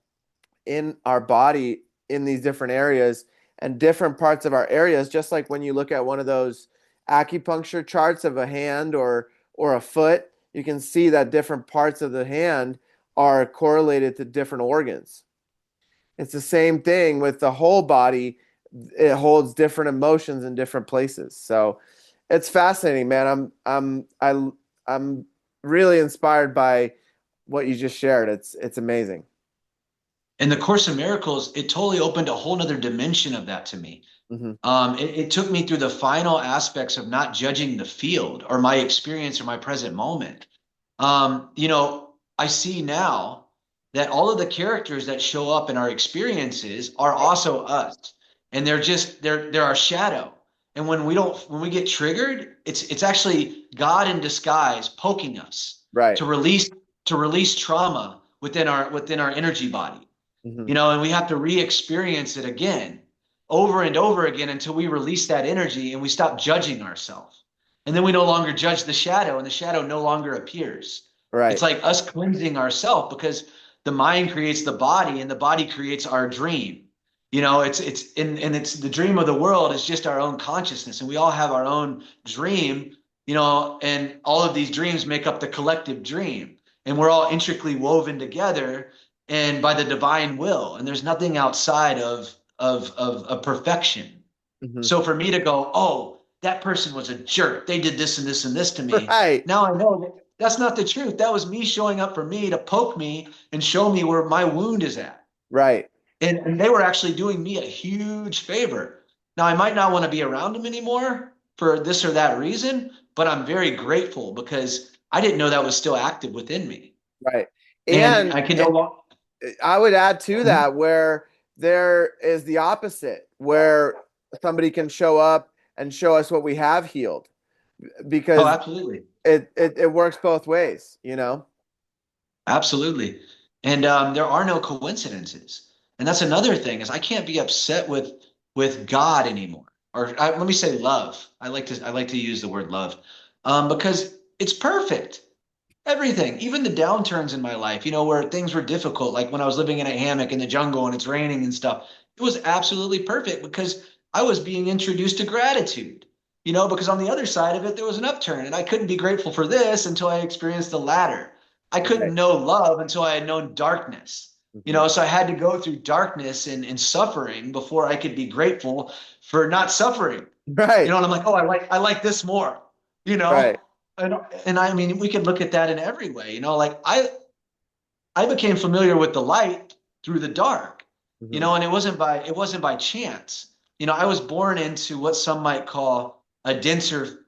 in our body, in these different areas and different parts of our areas. Just like when you look at one of those acupuncture charts of a hand or a foot, you can see that different parts of the hand are correlated to different organs. It's the same thing with the whole body. It holds different emotions in different places. So it's fascinating, man. I'm really inspired by what you just shared. It's amazing. And the Course in Miracles, it totally opened a whole nother dimension of that to me. Mm-hmm. It took me through the final aspects of not judging the field or my experience or my present moment. I see now that all of the characters that show up in our experiences are also us, and they're our shadow. And when we get triggered, it's actually God in disguise poking us Right. to release trauma within our energy body. Mm-hmm. And we have to re-experience it again over and over again until we release that energy and we stop judging ourselves. And then we no longer judge the shadow, and the shadow no longer appears. It's Right. like us cleansing ourselves, because the mind creates the body and the body creates our dream. It's the dream of the world is just our own consciousness, and we all have our own dream, and all of these dreams make up the collective dream, and we're all intricately woven together and by the divine will, and there's nothing outside of perfection. Mm-hmm. So for me to go, oh, that person was a jerk, they did this and this and this to me, Right. now I know that that's not the truth. That was me showing up for me to poke me and show me where my wound is at. Right. And they were actually doing me a huge favor. Now I might not want to be around them anymore for this or that reason, but I'm very grateful because I didn't know that was still active within me. Right. And And I can no longer. I would add to that where there is the opposite, where somebody can show up and show us what we have healed, Oh, because absolutely. it works both ways. Absolutely. And there are no coincidences. And that's another thing, is I can't be upset with God anymore. Or let me say love. I like to use the word love, because it's perfect. Everything, even the downturns in my life, where things were difficult, like when I was living in a hammock in the jungle and it's raining and stuff, it was absolutely perfect because I was being introduced to gratitude, because on the other side of it, there was an upturn, and I couldn't be grateful for this until I experienced the latter. I couldn't Right. know love until I had known darkness. Hmm. So I had to go through darkness and suffering before I could be grateful for not suffering. Right. And I'm like, oh, I like this more, you Right. know? And I mean, we could look at that in every way, like I became familiar with the light through the dark, Hmm. and it wasn't by chance. I was born into what some might call a denser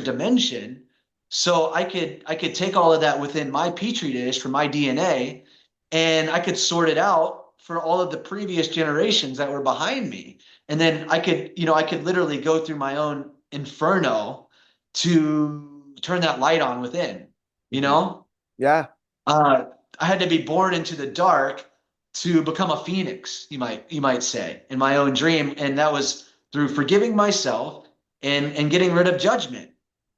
dimension. So I could take all of that within my petri dish for my DNA, and I could sort it out for all of the previous generations that were behind me. And then I could literally go through my own inferno to turn that light on within, you Hmm. know? Yeah. Uh, I had to be born into the dark to become a phoenix, you might say, in my own dream, and that was through forgiving myself and getting rid of judgment.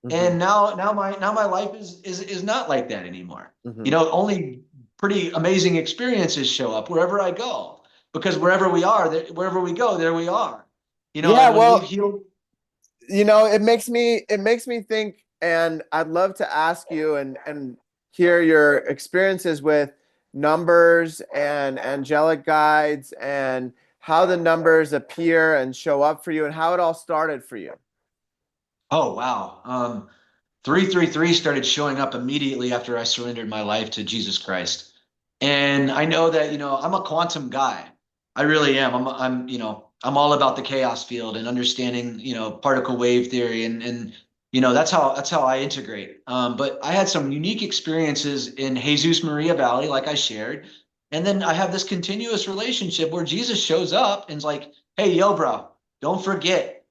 Hmm. And now my life is not like that anymore. Hmm. Only pretty amazing experiences show up wherever I go, because wherever we are, wherever we go, there we are. Yeah. And when we've Well, healed. it makes me think, and I'd love to ask you and hear your experiences with numbers and angelic guides and how the numbers appear and show up for you and how it all started for you. Oh, wow. 333 started showing up immediately after I surrendered my life to Jesus Christ. And I know that, I'm a quantum guy. I really am. I'm all about the chaos field and understanding, particle wave theory, and that's how I integrate. But I had some unique experiences in Jesus Maria Valley, like I shared. And then I have this continuous relationship where Jesus shows up and's like, hey, yo, bro, don't forget,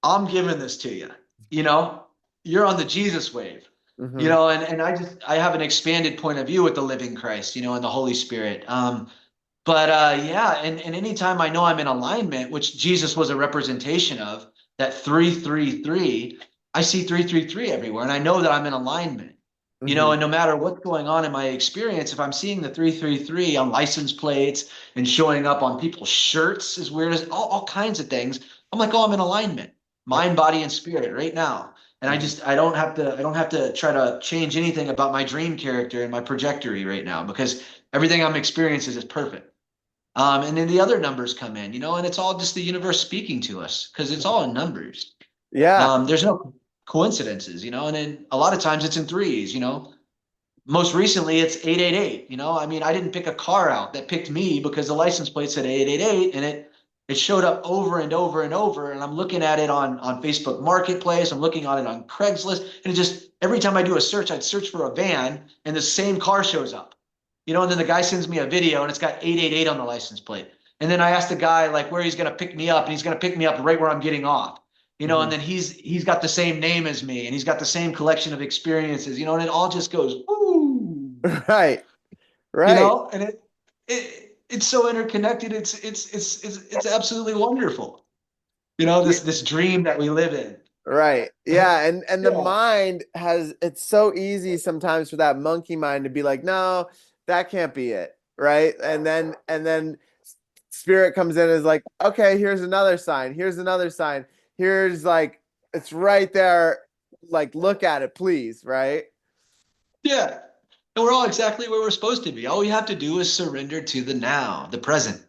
I'm giving this to you. You know, you're on the Jesus wave. Hmm. And I have an expanded point of view with the living Christ, and the Holy Spirit. But yeah, and anytime I know I'm in alignment, which Jesus was a representation of, that 333, I see 333 everywhere, and I know that I'm in alignment. Hmm. And no matter what's going on in my experience, if I'm seeing the 333 on license plates and showing up on people's shirts, as weird as all kinds of things, I'm like, oh, I'm in alignment, mind, body, and spirit right now. And Hmm. I don't have to try to change anything about my dream character and my trajectory right now, because everything I'm experiencing is perfect. And then the other numbers come in, and it's all just the universe speaking to us, because it's all in numbers. Yeah. There's no coincidences, and then a lot of times it's in threes. Most recently it's 888. I mean, I didn't pick a car out, that picked me, because the license plate said 888, and it showed up over and over and over. And I'm looking at it on Facebook Marketplace, I'm looking at it on Craigslist, and it just, every time I do a search, I'd search for a van and the same car shows up. And then the guy sends me a video and it's got 888 on the license plate. And then I asked the guy like where he's going to pick me up, and he's going to pick me up right where I'm getting off. Hmm. And then he's got the same name as me, and he's got the same collection of experiences, and it all just goes woo. Right. Right. And it's so interconnected. It's absolutely wonderful. Yeah. This dream that we live in. Right. Yeah. And the Yeah. mind it's so easy sometimes for that monkey mind to be like, no, that can't be it. Right. And then spirit comes in and is like, okay, here's another sign. Here's another sign. Here's like, it's right there. Like, look at it, please. Right. Yeah. And we're all exactly where we're supposed to be. All we have to do is surrender to the now, the present.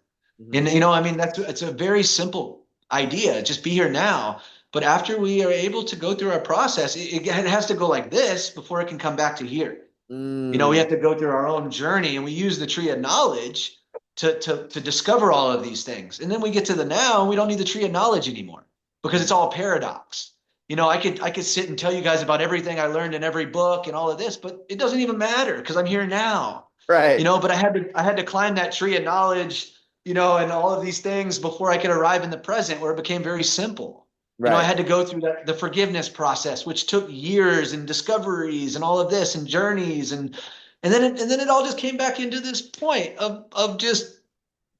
Hmm. And I mean, it's a very simple idea. Just be here now. But after we are able to go through our process, it has to go like this before it can come back to here. We Mm. have to go through our own journey, and we use the tree of knowledge to discover all of these things. And then we get to the now, and we don't need the tree of knowledge anymore, because it's all paradox. I could sit and tell you guys about everything I learned in every book and all of this, but it doesn't even matter because I'm here now. Right. But I had to climb that tree of knowledge, and all of these things before I could arrive in the present, where it became very simple. I Right. had to go through the forgiveness process, which took years and discoveries and all of this and journeys, and then it all just came back into this point of just,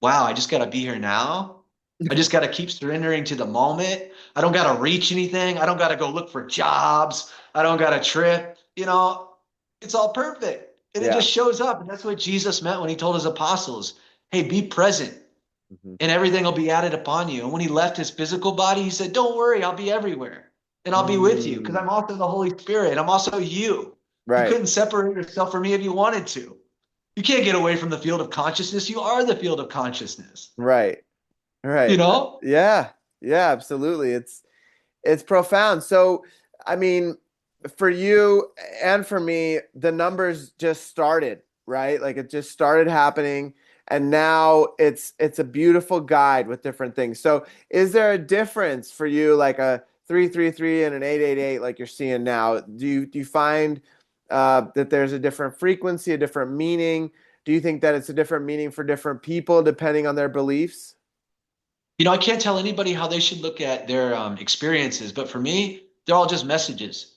wow, I just got to be here now. I just got to keep surrendering to the moment. I don't got to reach anything. I don't got to go look for jobs. I don't got to trip. It's all perfect. And it Yeah. just shows up. And that's what Jesus meant when he told his apostles, hey, be present Hmm. and everything will be added upon you. And when he left his physical body, he said, don't worry, I'll be everywhere and I'll be with you, because Mm. I'm also the Holy Spirit. I'm also you. You Right. couldn't separate yourself from me if you wanted to. You can't get away from the field of consciousness. You are the field of consciousness. Right. You Right. know? Yeah. Yeah, absolutely. It's profound. So, I mean, for you and for me, the numbers just started, right? Like it just started happening, and now it's a beautiful guide with different things. So, is there a difference for you, like a 333 and an 888, like you're seeing now? Do you find that there's a different frequency, a different meaning? Do you think that it's a different meaning for different people depending on their beliefs? I can't tell anybody how they should look at their experiences, but for me, they're all just messages.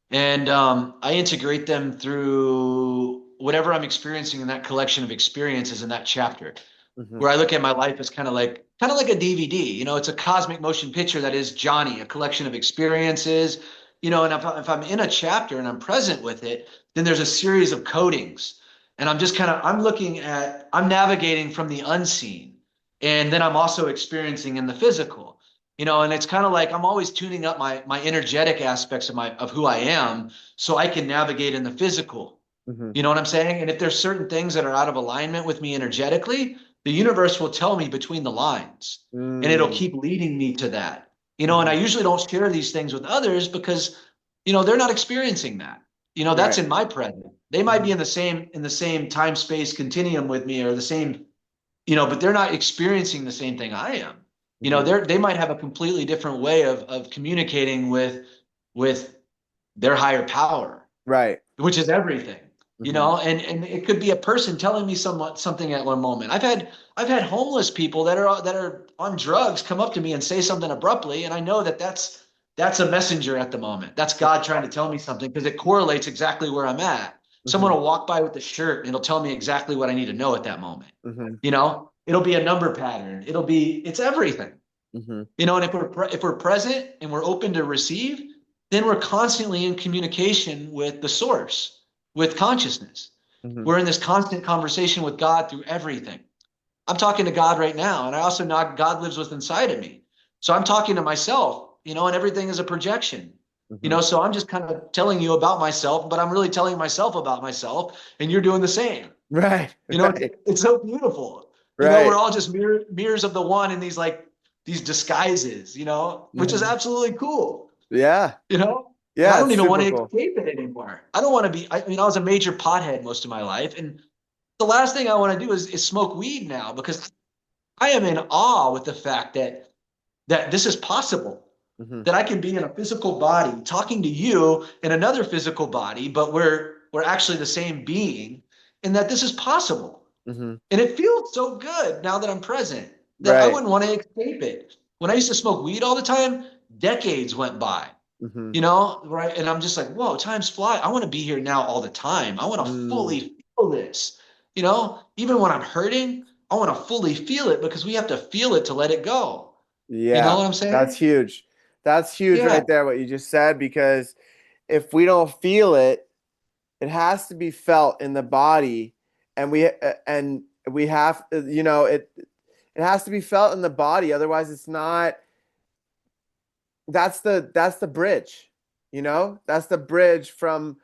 And I integrate them through whatever I'm experiencing in that collection of experiences in that chapter, Hmm. where I look at my life as kind of like a DVD. It's a cosmic motion picture that is Johnny, a collection of experiences. And if I'm in a chapter and I'm present with it, then there's a series of codings, and I'm navigating from the unseen, and then I'm also experiencing in the physical. And it's kind of like I'm always tuning up my energetic aspects of who I am so I can navigate in the physical. Hmm. You know what I'm saying? And if there's certain things that are out of alignment with me energetically, the universe will tell me between the lines, and it'll Mm. keep leading me to that. And I Hmm. usually don't share these things with others because, they're not experiencing that. That's Right. in my present. They might be Hmm. in the same time space continuum with me, or the same, but they're not experiencing the same thing I am. Hmm. They might have a completely different way of communicating with their higher power, Right. which is everything. Hmm. And it could be a person telling me something at one moment. I've had homeless people that are on drugs come up to me and say something abruptly, and I know that's a messenger at the moment. That's God trying to tell me something because it correlates exactly where I'm at. Someone Hmm. will walk by with the shirt and it'll tell me exactly what I need to know at that moment. Hmm. It'll be a number pattern. It's everything. Hmm. And if we're present and we're open to receive, then we're constantly in communication with the source, with consciousness. Hmm. We're in this constant conversation with God through everything. I'm talking to God right now, and I also know God lives within inside of me. So I'm talking to myself, and everything is a projection. Hmm. So I'm just kind of telling you about myself, but I'm really telling myself about myself, and you're doing the same. Right. It's, Right. it's so beautiful. We're Right. all just mirrors of the one in these disguises, which is Hmm. absolutely cool, Yeah. you know? And I Yeah. don't It's even want super to cool. escape it anymore. I don't want to I was a major pothead most of my life. And the last thing I want to do is smoke weed now because I am in awe with the fact that this is possible, Hmm. that I can be in a physical body talking to you in another physical body, but we're actually the same being, and that this is possible. Hmm. And it feels so good now that I'm present that I Right. wouldn't want to escape it. When I used to smoke weed all the time, decades went by, Hmm. right? And I'm just like, whoa, time's fly. I want to be here now all the time. I want to Mm. fully feel this. Even when I'm hurting, I want to fully feel it because we have to feel it to let it go. You know Yeah. what I'm That's saying? huge. That's huge Yeah. right there, what you just said, because if we don't feel it, it has to be felt in the body, and we have, it has to be felt in the body, otherwise it's not. That's the bridge, that's the bridge from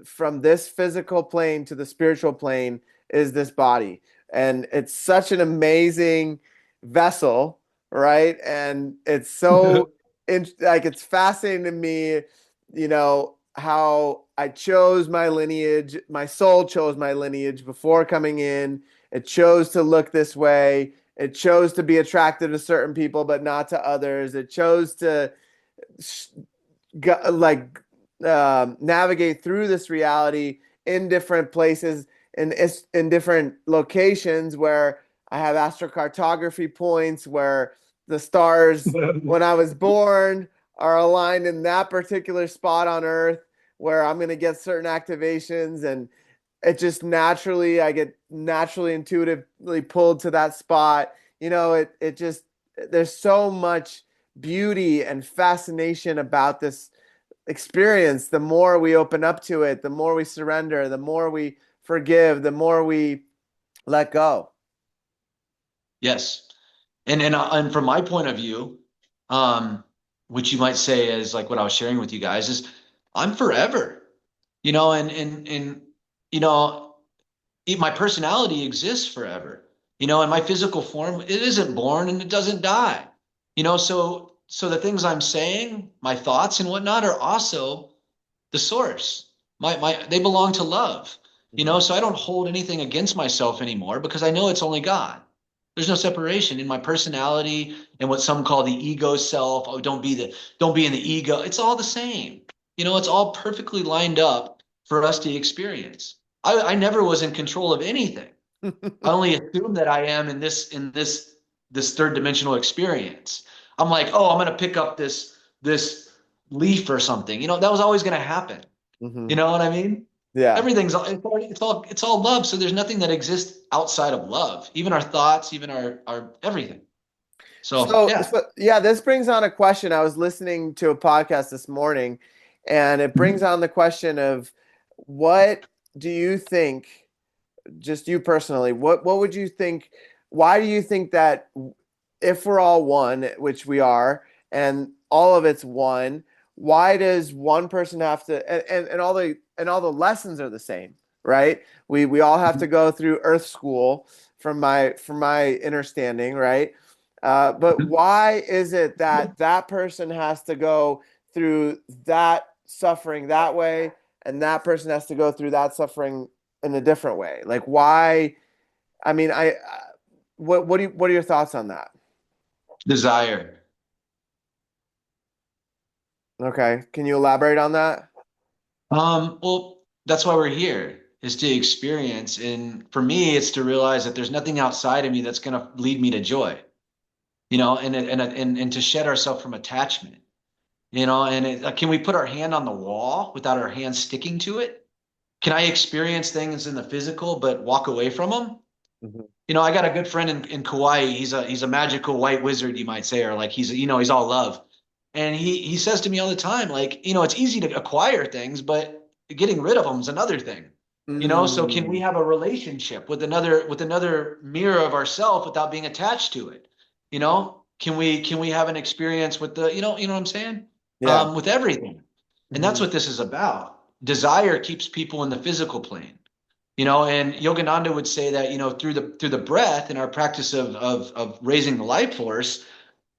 from this physical plane to the spiritual plane, is this body. And it's such an amazing vessel, right? And it's so like it's fascinating to me, how I chose my lineage. My soul chose my lineage before coming in. It chose to look this way. It chose to be attracted to certain people, but not to others. It chose to like navigate through this reality in different places, in different locations where I have astrocartography points where the stars, when I was born, are aligned in that particular spot on Earth where I'm going to get certain activations, and I get naturally intuitively pulled to that spot. It just, there's so much beauty and fascination about this experience. The more we open up to it, the more we surrender, the more we forgive, the more we let go. Yes. And from my point of view, um, which you might say is like what I was sharing with you guys, is I'm forever. and you know, my personality exists forever, and my physical form, it isn't born and it doesn't die, so the things I'm saying, my thoughts and whatnot are also the source. They belong to love, Mhm. so I don't hold anything against myself anymore because I know it's only God. There's no separation in my personality and what some call the ego self. Oh, don't be in the ego. It's all the same. It's all perfectly lined up for us to experience. I never was in control of anything. I only assume that I am in this third dimensional experience. I'm like, oh, I'm gonna pick up this leaf or something. That was always gonna happen. You Mhm. know what I mean? Yeah. Everything's it's all love. So there's nothing that exists outside of love. Even our thoughts, even our everything. So yeah. So yeah, this brings on a question. I was listening to a podcast this morning, and it brings Mhm. on the question of what do you think, just you personally, what would you think, why do you think that if we're all one, which we are, and all of it's one, why does one person have to and all the lessons are the same, right? We all have to go through earth school from my understanding, right? But why is it that that person has to go through that suffering that way, and that person has to go through that suffering in a different way? Like why? I mean, what are your thoughts on that? Desire. Okay, can you elaborate on that? Well, that's why we're here, is to experience. And for me, it's to realize that there's nothing outside of me that's going to lead me to joy, and to shed ourselves from attachment, can we put our hand on the wall without our hand sticking to it? Can I experience things in the physical, but walk away from them? Mhm. I got a good friend in Kauai. He's a magical white wizard, you might say, or like he's all love. And he says to me all the time, like, it's easy to acquire things, but getting rid of them is another thing. So can we Mm, have a relationship with another mirror of ourselves without being attached to it? Can we have an experience with what I'm saying? yeah. With everything. And that's Hmm. what this is about. Desire keeps people in the physical plane. And Yogananda would say that, through the breath and our practice of raising the life force,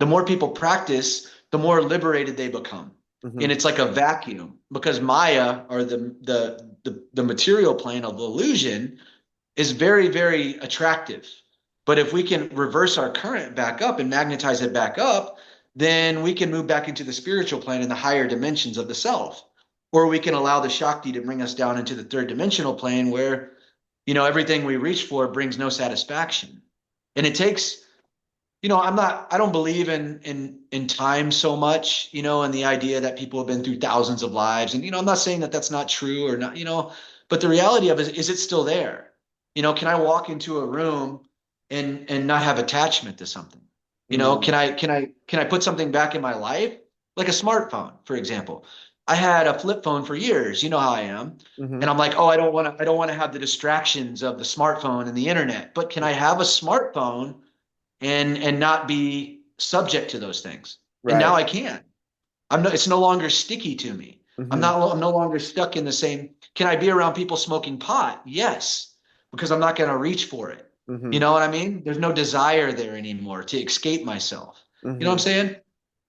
the more people practice, the more liberated they become. And Hmm. it's like a vacuum because Maya, or the material plane of illusion, is very, very attractive. But if we can reverse our current back up and magnetize it back up, then we can move back into the spiritual plane in the higher dimensions of the self. Or we can allow the Shakti to bring us down into the third dimensional plane where, everything we reach for brings no satisfaction. And it takes, I don't believe in time so much, and the idea that people have been through thousands of lives. And, I'm not saying that that's not true or not, but the reality of it is it still there? Can I walk into a room and not have attachment to something? Mm, Can I put something back in my life? Like a smartphone, for example. I had a flip phone for years. You know how I am. hmm. And I'm like, oh, I don't want to have the distractions of the smartphone and the internet. But can I have a smartphone and not be subject to those things? And now Right. I can. It's no longer sticky to me. Hmm. I'm no longer stuck in the same. Can I be around people smoking pot? Yes, because I'm not going to reach for it. You Hmm. know what I mean? There's no desire there anymore to escape myself. You know what Hmm. I'm saying?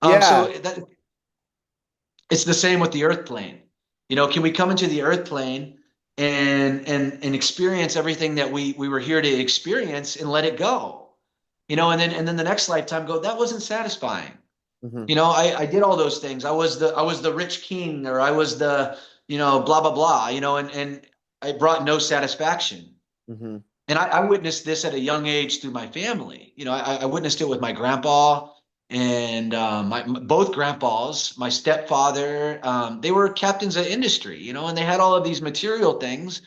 So Yeah. that it's the same with the earth plane. Can we come into the earth plane and experience everything that we were here to experience and let it go? And then the next lifetime go, that wasn't satisfying. Hmm. I did all those things. I was the rich king, or I was the, blah blah blah, and I brought no satisfaction. Hmm. And I witnessed this at a young age through my family. I witnessed it with my grandpa and both grandpas, my stepfather. They were captains of industry, and they had all of these material things.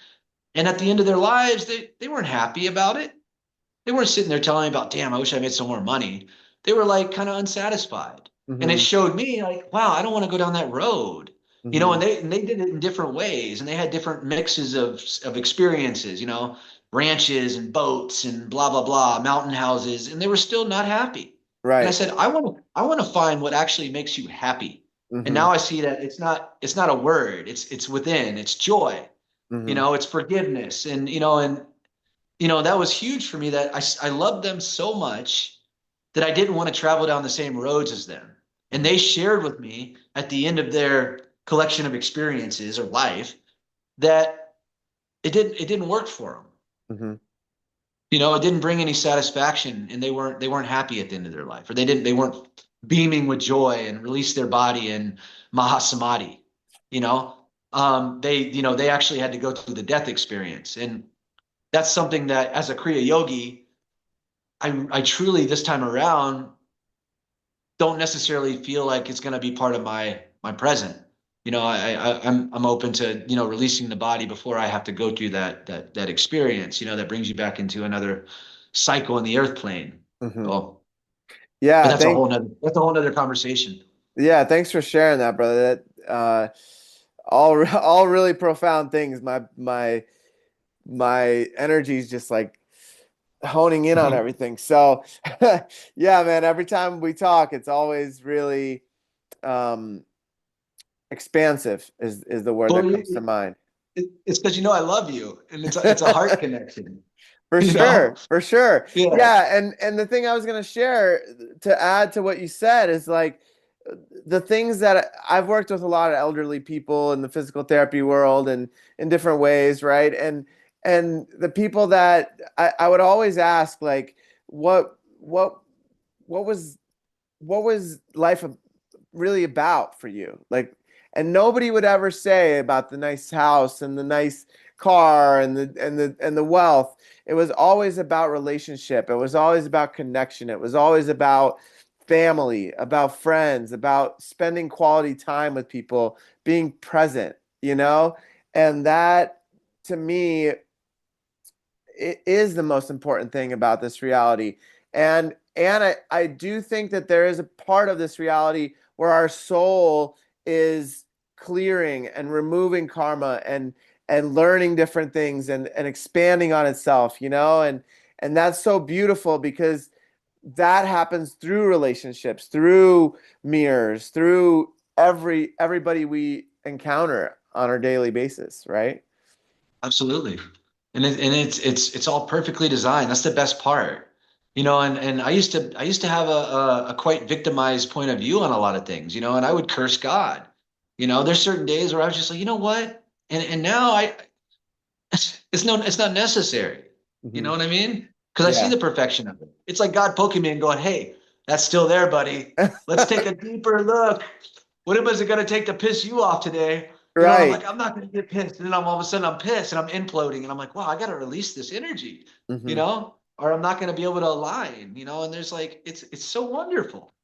And at the end of their lives, they weren't happy about it. They weren't sitting there telling me about, damn, I wish I made some more money. They were like kind of unsatisfied. And it Hmm. showed me like, wow, I don't want to go down that road. Hmm. And they did it in different ways, and they had different mixes of experiences, ranches and boats and blah blah blah, mountain houses, and they were still not happy. And I Right. said, I want to find what actually makes you happy. And Mm-hmm. now I see that it's not a word. It's within. It's joy. Mm-hmm. It's forgiveness. And that was huge for me, that I loved them so much that I didn't want to travel down the same roads as them. And Mm-hmm. they shared with me at the end of their collection of experiences or life that it didn't work for them. Mm-hmm. It didn't bring any satisfaction, and they weren't happy at the end of their life, or they weren't beaming with joy and released their body in mahasamadhi. You know, they actually had to go through the death experience, and that's something that, as a Kriya yogi, I truly, this time around, don't necessarily feel like it's going to be part of my present. I'm open to releasing the body before I have to go through that experience. That brings you back into another cycle in the earth plane. Mm-hmm. Oh, but Yeah, that's a whole nother conversation. yeah, thanks for sharing that, brother. That all really profound things. My energy is just like honing in on everything. So, yeah, man, every time we talk, it's always really um expansive is the word Well, that comes to mind. it's because I love you, and it's a heart connection. For You know? sure, for sure. Yeah. Yeah, and the thing I was gonna share to add to what you said is like the things that I've worked with a lot of elderly people in the physical therapy world and in different ways, right? And the people that I would always ask like what what was what was life really about for you? Like, and nobody would ever say about the nice house and the nice car and the wealth. It was always about relationship. It was always about connection. It was always about family, about friends, about spending quality time with people, being present, you know? And that to me it is the most important thing about this reality. And I do think that there is a part of this reality where our soul is clearing and removing karma and learning different things and expanding on itself, you know, and that's so beautiful because that happens through relationships, through mirrors, through everybody we encounter on our daily basis, right? Absolutely. And it's all perfectly designed. That's the best part. And I used to have a quite victimized point of view on a lot of things, and I would curse God. There's certain days where I was just like, you know what? And now it's not necessary. You Hmm. know what I mean? Because I see Yeah. the perfection of it. It's like God poking me and going, "Hey, that's still there, buddy. Let's take a deeper look. What is it going to take to piss you off today?" I'm Right. like, I'm not going to get pissed. And then all of a sudden I'm pissed and I'm imploding. And I'm like, wow, I got to release this energy, Hmm. or I'm not going to be able to align, and there's like, it's so wonderful.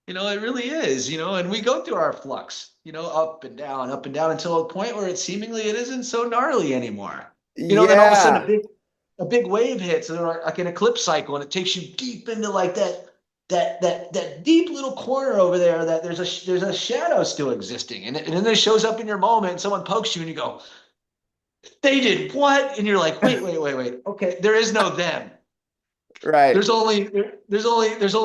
It really is, and we go through our flux, up and down until a point where it isn't so gnarly anymore. Then all of a sudden Yeah. a big wave hits, and like an eclipse cycle, and it takes you deep into like that deep little corner over there that there's a shadow still existing, and then it shows up in your moment, and someone pokes you, and you go, "They did what?" And you're like, "Wait, wait, wait, wait. Okay, there is no them. Right. There's only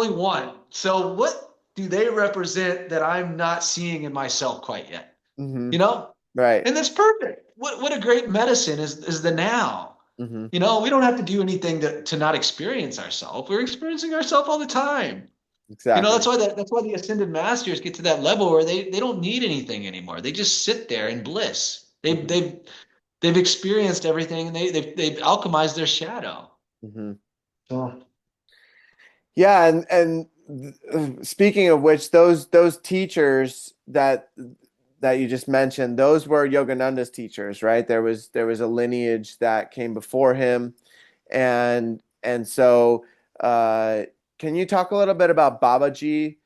one. So what do they represent that I'm not seeing in myself quite yet? Hmm. You know, Right. and that's perfect. What a great medicine is the now. Hmm. We don't have to do anything to not experience ourselves. We're experiencing ourselves all the time. That's Exactly. why the ascended masters get to that level where they don't need anything anymore. They just sit there in bliss. They've Hmm. they've they've experienced everything, and they've alchemized their shadow. Hmm. So Yeah, and speaking of which, those teachers that you just mentioned, those were Yogananda's teachers, right? There was a lineage that came before him, and so can you talk a little bit about Babaji?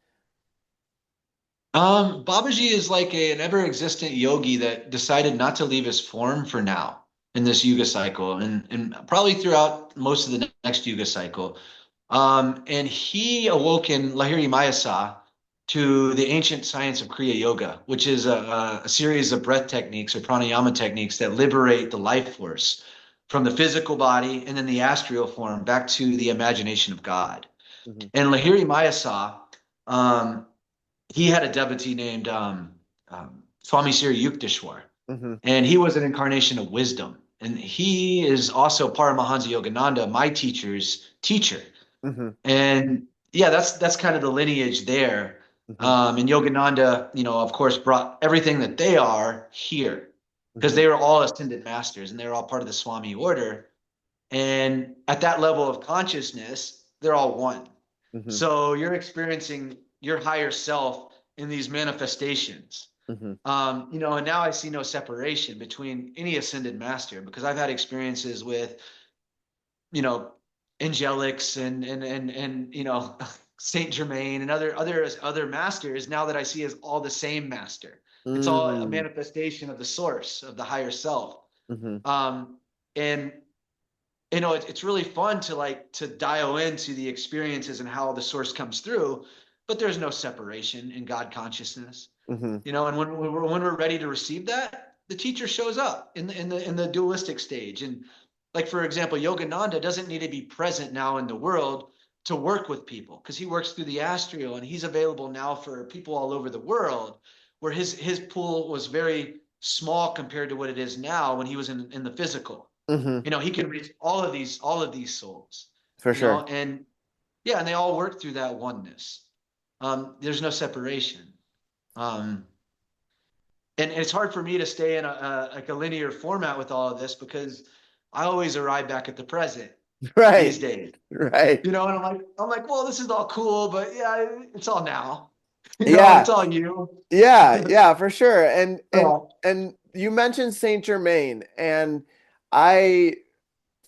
Babaji is like an ever-existent yogi that decided not to leave his form for now in this yuga cycle, and probably throughout most of the next yuga cycle. And he awoke in Lahiri Mayasa to the ancient science of Kriya Yoga, which is a series of breath techniques or pranayama techniques that liberate the life force from the physical body and then the astral form back to the imagination of God. Hmm. And Lahiri Mayasa, um, he had a devotee named Swami Sri Yukteswar, Mm-hmm. and he was an incarnation of wisdom. And he is also Paramahansa Yogananda, my teacher's teacher. Mm-hmm. And yeah, that's kind of the lineage there. Mm-hmm. And Yogananda, of course, brought everything that they are here because Mm-hmm. they were all ascended masters and they were all part of the Swami order. And at that level of consciousness, they're all one. Mm-hmm. So you're experiencing your higher self in these manifestations. Mm-hmm. And now I see no separation between any ascended master because I've had experiences with, you know, angelics and Saint Germain and other masters now that I see as all the same master. It's all a Mm-hmm. manifestation of the source of the higher self. Mm-hmm. And it's really fun to dial into the experiences and how the source comes through, but there's no separation in God consciousness. Mm-hmm. And when we're ready to receive that, the teacher shows up in the dualistic stage. And like, for example, Yogananda doesn't need to be present now in the world to work with people because he works through the astral and he's available now for people all over the world, where his pool was very small compared to what it is now when he was in the physical. Mm-hmm. He can reach all of these souls, For sure. and yeah, and they all work through that oneness. There's no separation. Um, and it's hard for me to stay in like a linear format with all of this because I always arrive back at the present these Right. days. Right. And I'm like, well, this is all cool, but yeah, it's all now. Yeah. It's all you. Yeah. Yeah, for sure. And and Yeah. and you mentioned Saint Germain, and I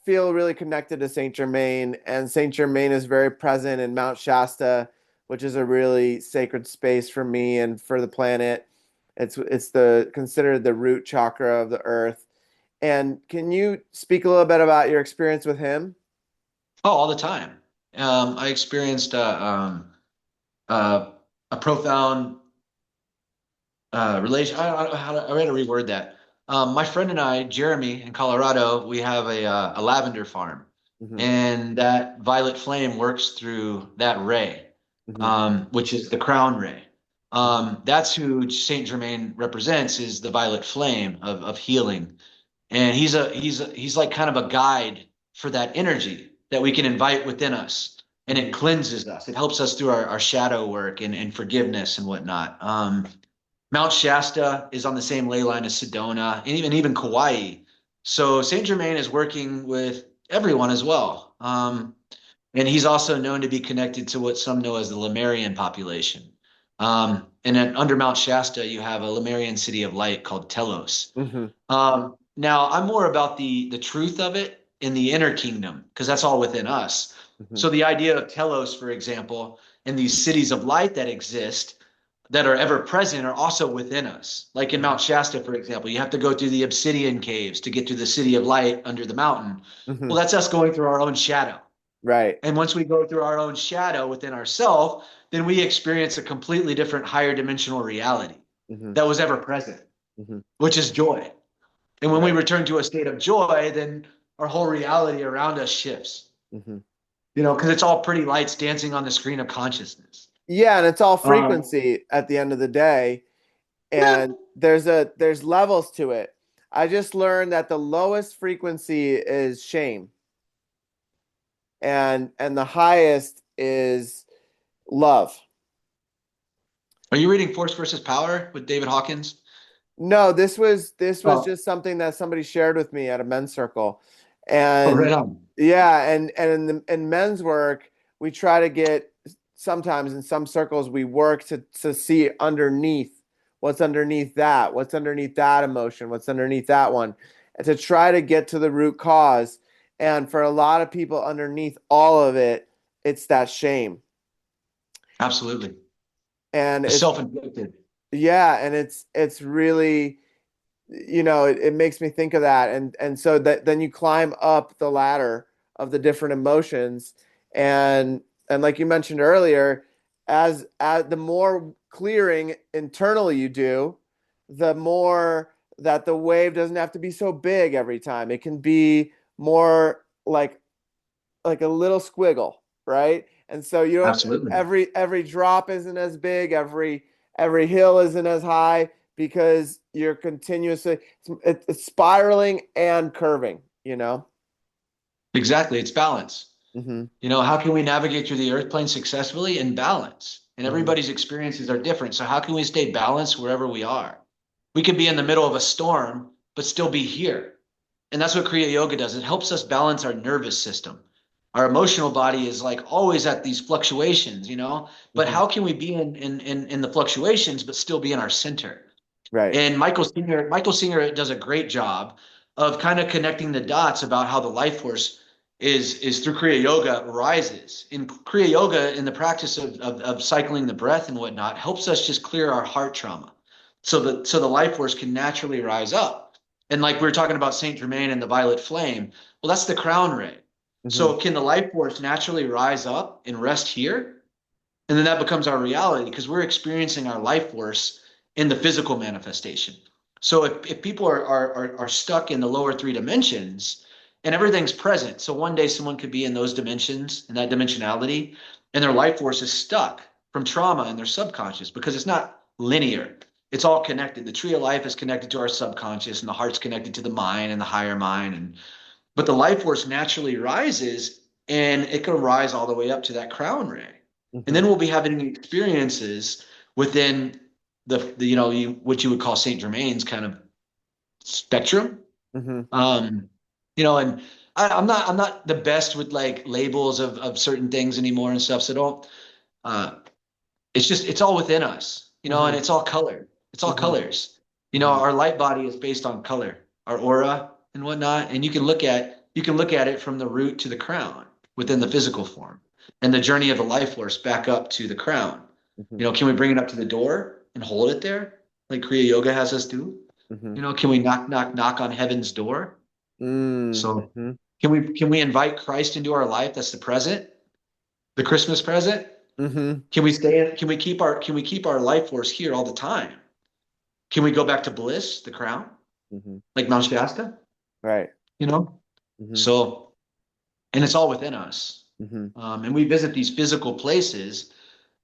feel really connected to Saint Germain, and Saint Germain is very present in Mount Shasta, which is a really sacred space for me and for the planet. It's the considered the root chakra of the earth. And can you speak a little bit about your experience with him? Oh, all the time. I experienced uh, a profound relation. I got to reword that. My friend and I, Jeremy, in Colorado, we have a lavender farm, Hmm. and that violet flame works through that ray, Hmm. which is the crown ray. That's who Saint Germain represents, is the violet flame of healing, and he's like kind of a guide for that energy that we can invite within us, and Hmm. it cleanses us. It helps us through our shadow work and forgiveness and whatnot. Mount Shasta is on the same ley line as Sedona and even Kauai. So Saint Germain is working with everyone as well. And he's also known to be connected to what some know as the Lemurian population. And then under Mount Shasta, you have a Lemurian city of light called Telos. Hmm. Now, I'm more about the truth of it in the inner kingdom because that's all within us. Hmm. So the idea of Telos, for example, and these cities of light that exist that are ever present are also within us. Like in Hmm. Mount Shasta, for example, you have to go through the obsidian caves to get to the city of light under the mountain. Hmm. Well, that's us going through our own shadow. Right. And once we go through our own shadow within ourself, then we experience a completely different higher dimensional reality Hmm. that was ever present, Hmm. which is joy. And when we Right. return to a state of joy, then our whole reality around us shifts, Hmm. because it's all pretty lights dancing on the screen of consciousness. Yeah, and it's all Um, frequency at the end of the day, yeah. and there's levels to it. I just learned that the lowest frequency is shame, and the highest is love. Are you reading Force versus Power with David Hawkins? No, this was Oh, just something that somebody shared with me at a men's circle. oh, And right on. yeah, and in men's work, we try to get, sometimes in some circles we work to see underneath what's underneath that emotion, what's underneath that one, and to try to get to the root cause. And for a lot of people underneath all of it, it's that shame. Absolutely. And It's it's self-inflicted. yeah, and it's really, it makes me think of that. And so that then you climb up the ladder of the different emotions. And like you mentioned earlier, as the more clearing internally you do, the more that the wave doesn't have to be so big every time. It can be more like a little squiggle, right? And so you don't Absolutely. every drop isn't as big, every hill isn't as high because you're continuously it's spiraling and curving, you know? Exactly. It's balance. Mm-hmm. How can we navigate through the earth plane successfully in balance? And Mm-hmm. everybody's experiences are different. So how can we stay balanced wherever we are? We could be in the middle of a storm, but still be here. And that's what Kriya Yoga does. It helps us balance our nervous system. Our emotional body is like always at these fluctuations. But Mm-hmm. how can we be in the fluctuations, but still be in our center? Right. And Michael Singer does a great job of kind of connecting the dots about how the life force is through Kriya Yoga rises. In Kriya Yoga, in the practice of cycling the breath and whatnot, helps us just clear our heart trauma. So the life force can naturally rise up. And like we were talking about Saint Germain and the violet flame, well, that's the crown ray. Mm-hmm. So can the life force naturally rise up and rest here? And then that becomes our reality because we're experiencing our life force in the physical manifestation. So if people are stuck in the lower three dimensions and everything's present, so one day someone could be in those dimensions, in that dimensionality, and their life force is stuck from trauma in their subconscious because it's not linear. It's all connected. The tree of life is connected to our subconscious, and the heart's connected to the mind and the higher mind. But the life force naturally rises, and it can rise all the way up to that crown ray. And Mm-hmm. then we'll be having experiences within what you would call Saint Germain's kind of spectrum. Mm-hmm. And I'm not the best with like labels of certain things anymore and stuff. So don't. Uh, it's all within us, and Mm-hmm. it's all color. It's all Mm-hmm. colors. Mm-hmm. Our light body is based on color, our aura and whatnot, and you can look at it from the root to the crown within the physical form, and the journey of the life force back up to the crown. Mm-hmm. Can we bring it up to the door and hold it there, like Kriya Yoga has us do? Mm-hmm. Can we knock, knock, knock on heaven's door? So Mm-hmm. can we invite Christ into our life? That's the present, the Christmas present. Mm-hmm. Can we keep our life force here all the time? Can we go back to bliss, the crown, Mm-hmm. like Mount Shasta? Right. You know? Mm-hmm. So, and it's all within us. Mm-hmm. And we visit these physical places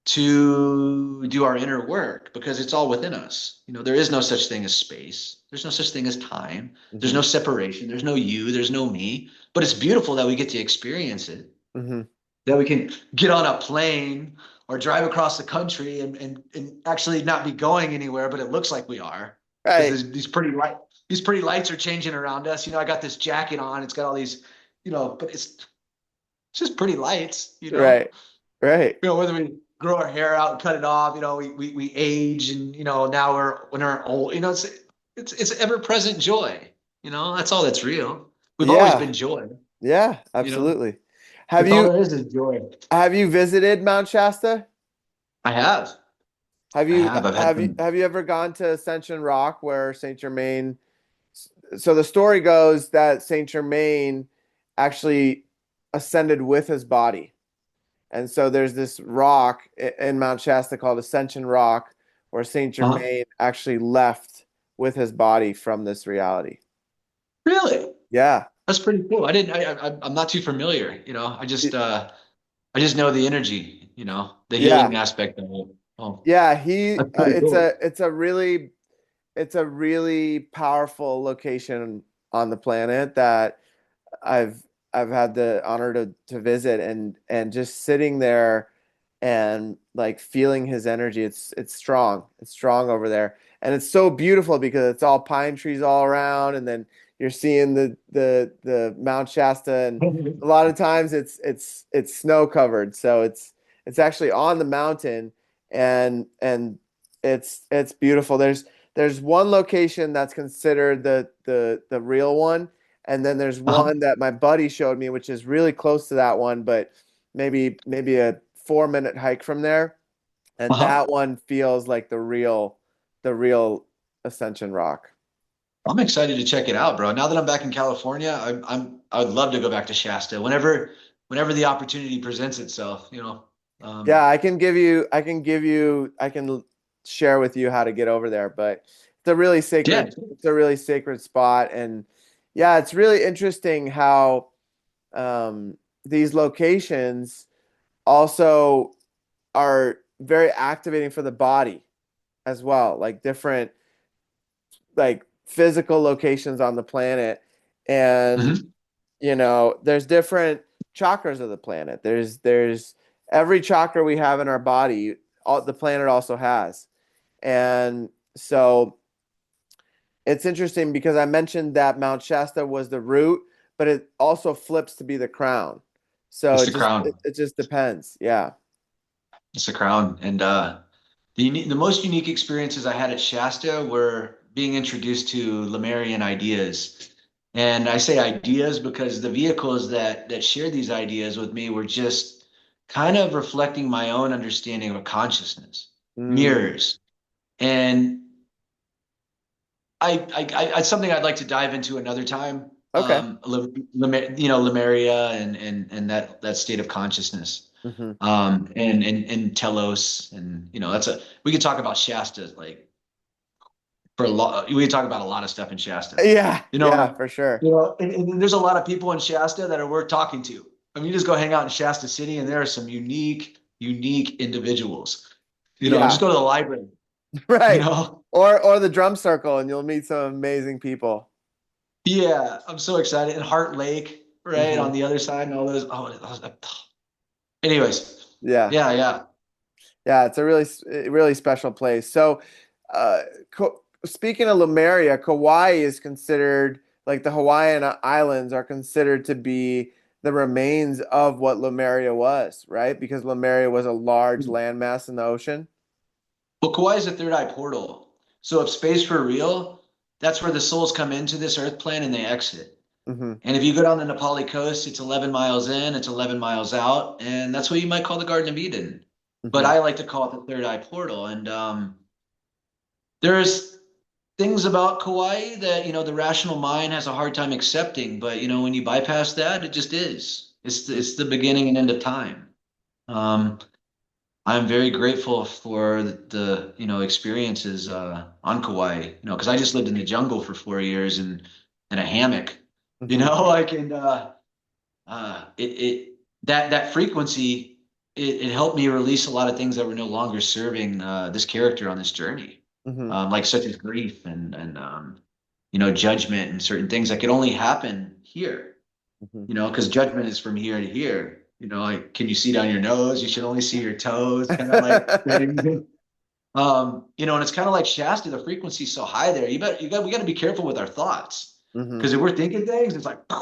to do our inner work because it's all within us. There is no such thing as space. There's no such thing as time. There's Mm-hmm. no separation. There's no you. There's no me. But it's beautiful that we get to experience it, Mm-hmm. that we can get on a plane or drive across the country and actually not be going anywhere, but it looks like we are because Right. these pretty lights are changing around us. I got this jacket on. It's got all these, but it's just pretty lights. Right. Right. Whether we grow our hair out and cut it off, we age and now when we're old, it's ever present joy. That's all that's real. We've always Yeah. been joy. Yeah. You know, Absolutely. Have that's all you there is joy. have you visited Mount Shasta? I have. Have I you have. I've had have you some. have you ever gone to Ascension Rock where Saint Germain? So the story goes that Saint Germain actually ascended with his body. And so there's this rock in Mount Shasta called Ascension Rock where Saint Uh-huh. Germain actually left with his body from this reality. Really? Yeah. That's pretty cool. I didn't. I'm not too familiar. I just know the energy. The Yeah. healing aspect of it. Oh, Yeah, he that's pretty it's cool. a really powerful location on the planet that I've I've had the honor to visit and just sitting there and like feeling his energy. It's strong. It's strong over there. And it's so beautiful because it's all pine trees all around and then you're seeing the Mount Shasta and a lot of times it's snow covered. So it's actually on the mountain and it's beautiful. There's one location that's considered the real one and then there's Uh-huh. one that my buddy showed me, which is really close to that one, but maybe a 4 minute hike from there. And Uh-huh. that one feels like the real Ascension Rock. I'm excited to check it out, bro. Now that I'm back in California, I would love to go back to Shasta whenever the opportunity presents itself. Um, Yeah, I can share with you how to get over there, but yeah. it's a really sacred spot. And yeah, it's really interesting how these locations also are very activating for the body as well, like different like physical locations on the planet. And Mhm. there's different chakras of the planet. There's every chakra we have in our body, all the planet also has. And so it's interesting because I mentioned that Mount Shasta was the root, but it also flips to be the crown. So It's it the just crown. it just depends. Yeah. It's the crown. And the most unique experiences I had at Shasta were being introduced to Lemurian ideas. And I say ideas because the vehicles that shared these ideas with me were just kind of reflecting my own understanding of consciousness, Mm, mirrors. And it's something I'd like to dive into another time. okay. Lemuria and that state of consciousness. Hmm. And Telos, and that's a we could talk about Shasta like for a lot. We could talk about a lot of stuff in Shasta. Yeah, You yeah, know, for sure. and there's a lot of people in Shasta that are worth talking to. I mean, you just go hang out in Shasta City, and there are some unique individuals. Just Yeah, go to the library. You right. know, Or the drum circle, and you'll meet some amazing people. yeah, I'm so excited. And Heart Lake, right Hmm. on the other side, and all those. Anyways, Yeah, yeah. yeah. It's a really special place. So, uh, speaking of Lemuria, Kauai is considered like the Hawaiian Islands are considered to be the remains of what Lemuria was, right? Because Lemuria was a large landmass in the ocean. Well, Kauai is a third eye portal. So if space for real, that's where the souls come into this earth plane and they exit. Hmm. And if you go down the Nepali coast, it's 11 miles in, it's 11 miles out, and that's what you might call the Garden of Eden. But Hmm. I like to call it the third eye portal. And there's things about Kauai that, the rational mind has a hard time accepting. But, when you bypass that, it just is. It's the beginning and end of time. Um, I'm very grateful for the experiences on Kauai, because I just lived in the jungle for 4 years and in a hammock, Hmm. like and it that frequency it helped me release a lot of things that were no longer serving this character on this journey, Hmm. like such as grief and judgment and certain things that could only happen here, Hmm. because judgment is from here to here. Like, can you see down your nose? You should only see your toes, kind of like thing. And it's kind of like Shasta, the frequency's so high there. We got to be careful with our thoughts. Hmm. Because if we're thinking things, it's like, there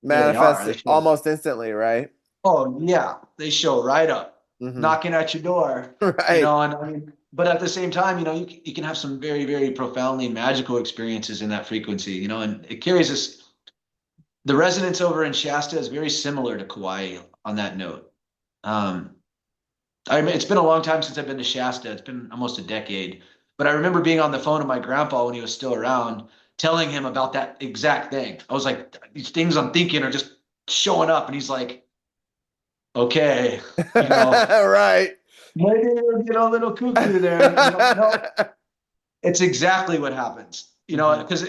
they are. Manifests almost instantly, right? Oh yeah, they show right up, Hmm. knocking at your door, Right. and I mean, but at the same time, you can have some very, very profoundly magical experiences in that frequency, and it carries us. The resonance over in Shasta is very similar to Kauai on that note. Um, I mean, it's been a long time since I've been to Shasta. It's been almost a decade. But I remember being on the phone with my grandpa when he was still around, telling him about that exact thing. I was like, these things I'm thinking are just showing up. And he's like, okay, you know, Right. maybe you'll get a little cuckoo there. And I'm like, no, it's exactly what happens. Hmm. Because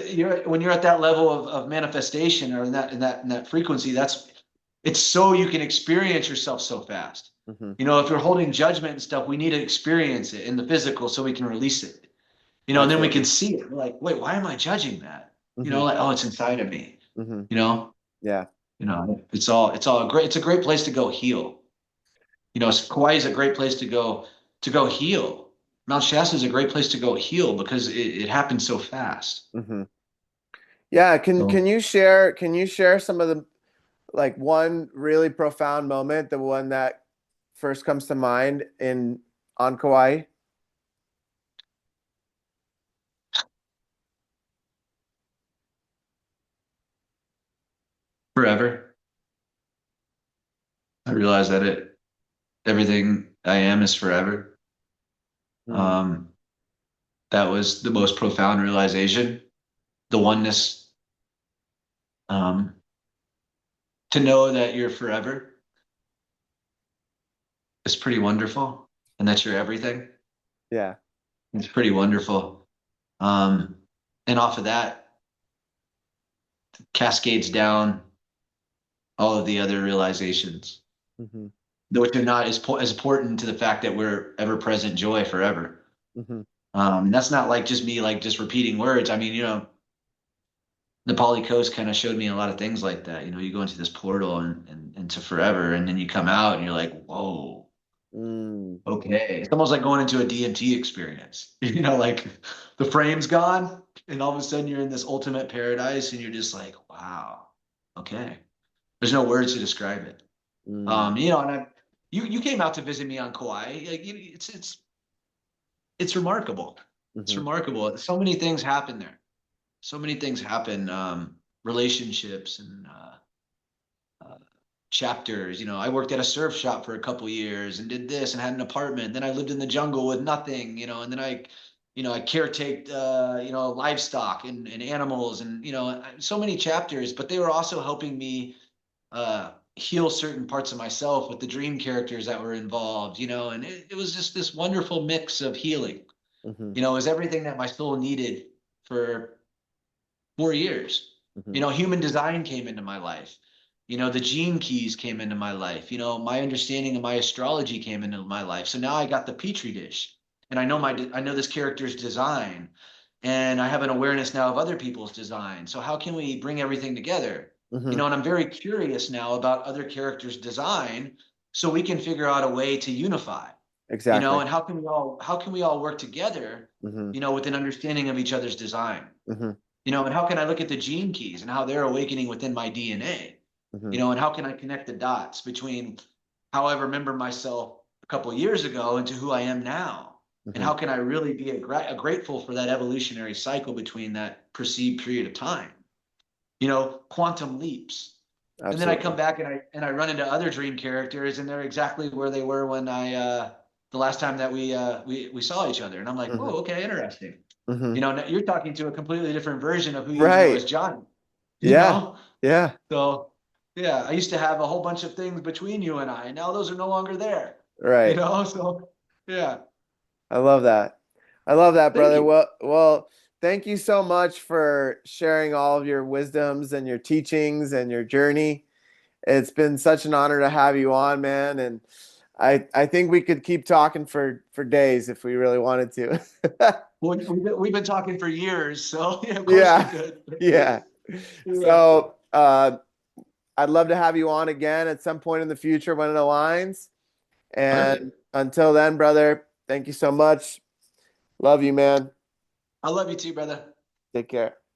when you're at that level of manifestation or in that frequency, it's so you can experience yourself so fast. Hmm. If you're holding judgment and stuff, we need to experience it in the physical so we can release it. And then we can Absolutely. see it. We're like, wait, why am I judging that? Hmm. Like, oh, it's inside of me. Hmm. You know, Yeah. it's all great. It's a great place to go heal. Kauai is a great place to go heal. Mount Shasta is a great place to go heal because it happens so fast. Hmm. Yeah. Can So can you share some of the like one really profound moment, the one that first comes to mind in on Kauai? forever, I realize that everything I am is forever. Mm, Um, that was the most profound realization. The oneness, um, to know that you're forever is pretty wonderful, and that you're everything. yeah. It's pretty wonderful. Um, and off of that cascades down all of the other realizations. Hmm. which are not as important to the fact that we're ever present joy forever. Hmm. And that's not like just me, like just repeating words. I mean, the Poly Coast kind of showed me a lot of things like that. You go into this portal and into forever, and then you come out and you're like, whoa, Mm. okay. It's almost like going into a DMT experience. Like the frame's gone, and all of a sudden you're in this ultimate paradise, and you're just like, wow, okay. There's no words to describe it. Mm. And you came out to visit me on Kauai. Like, it's remarkable. It's Hmm. remarkable. So many things happen there. So many things happen. Relationships and uh, chapters. I worked at a surf shop for a couple years and did this and had an apartment. Then I lived in the jungle with nothing. And then I caretaked, livestock and animals and so many chapters. But they were also helping me heal certain parts of myself with the dream characters that were involved. And it was just this wonderful mix of healing. Hmm. It was everything that my soul needed for 4 years. Hmm. Human design came into my life. The gene keys came into my life. My understanding of my astrology came into my life. So now I got the petri dish, and I know this character's design, and I have an awareness now of other people's design. So how can we bring everything together? Hmm. And I'm very curious now about other characters' design, so we can figure out a way to unify. Exactly. And how can we all work together, Hmm. with an understanding of each other's design. Hmm. And how can I look at the gene keys and how they're awakening within my DNA? Hmm. And how can I connect the dots between how I remember myself a couple of years ago into who I am now? And Hmm. how can I really be grateful for that evolutionary cycle between that perceived period of time? Quantum leaps. And then I come Absolutely. back and I run into other dream characters, and they're exactly where they were when the last time that we saw each other. And I'm like, Hmm. oh, okay, interesting. Hmm. You're talking to a completely different version of who you know Right. as John. you Yeah. know? Yeah. So yeah, I used to have a whole bunch of things between you and I, and now those are no longer there. Right. So yeah. I love that. I love that, Thank brother. you. Well, thank you so much for sharing all of your wisdoms and your teachings and your journey. It's been such an honor to have you on, man. And I think we could keep talking for days if we really wanted to. Well, we've been talking for years, so yeah, of course we Yeah. could. Yeah. Yeah. So, I'd love to have you on again at some point in the future when it aligns. And Perfect. until then, brother, thank you so much. Love you, man. I love you too, brother. Take care.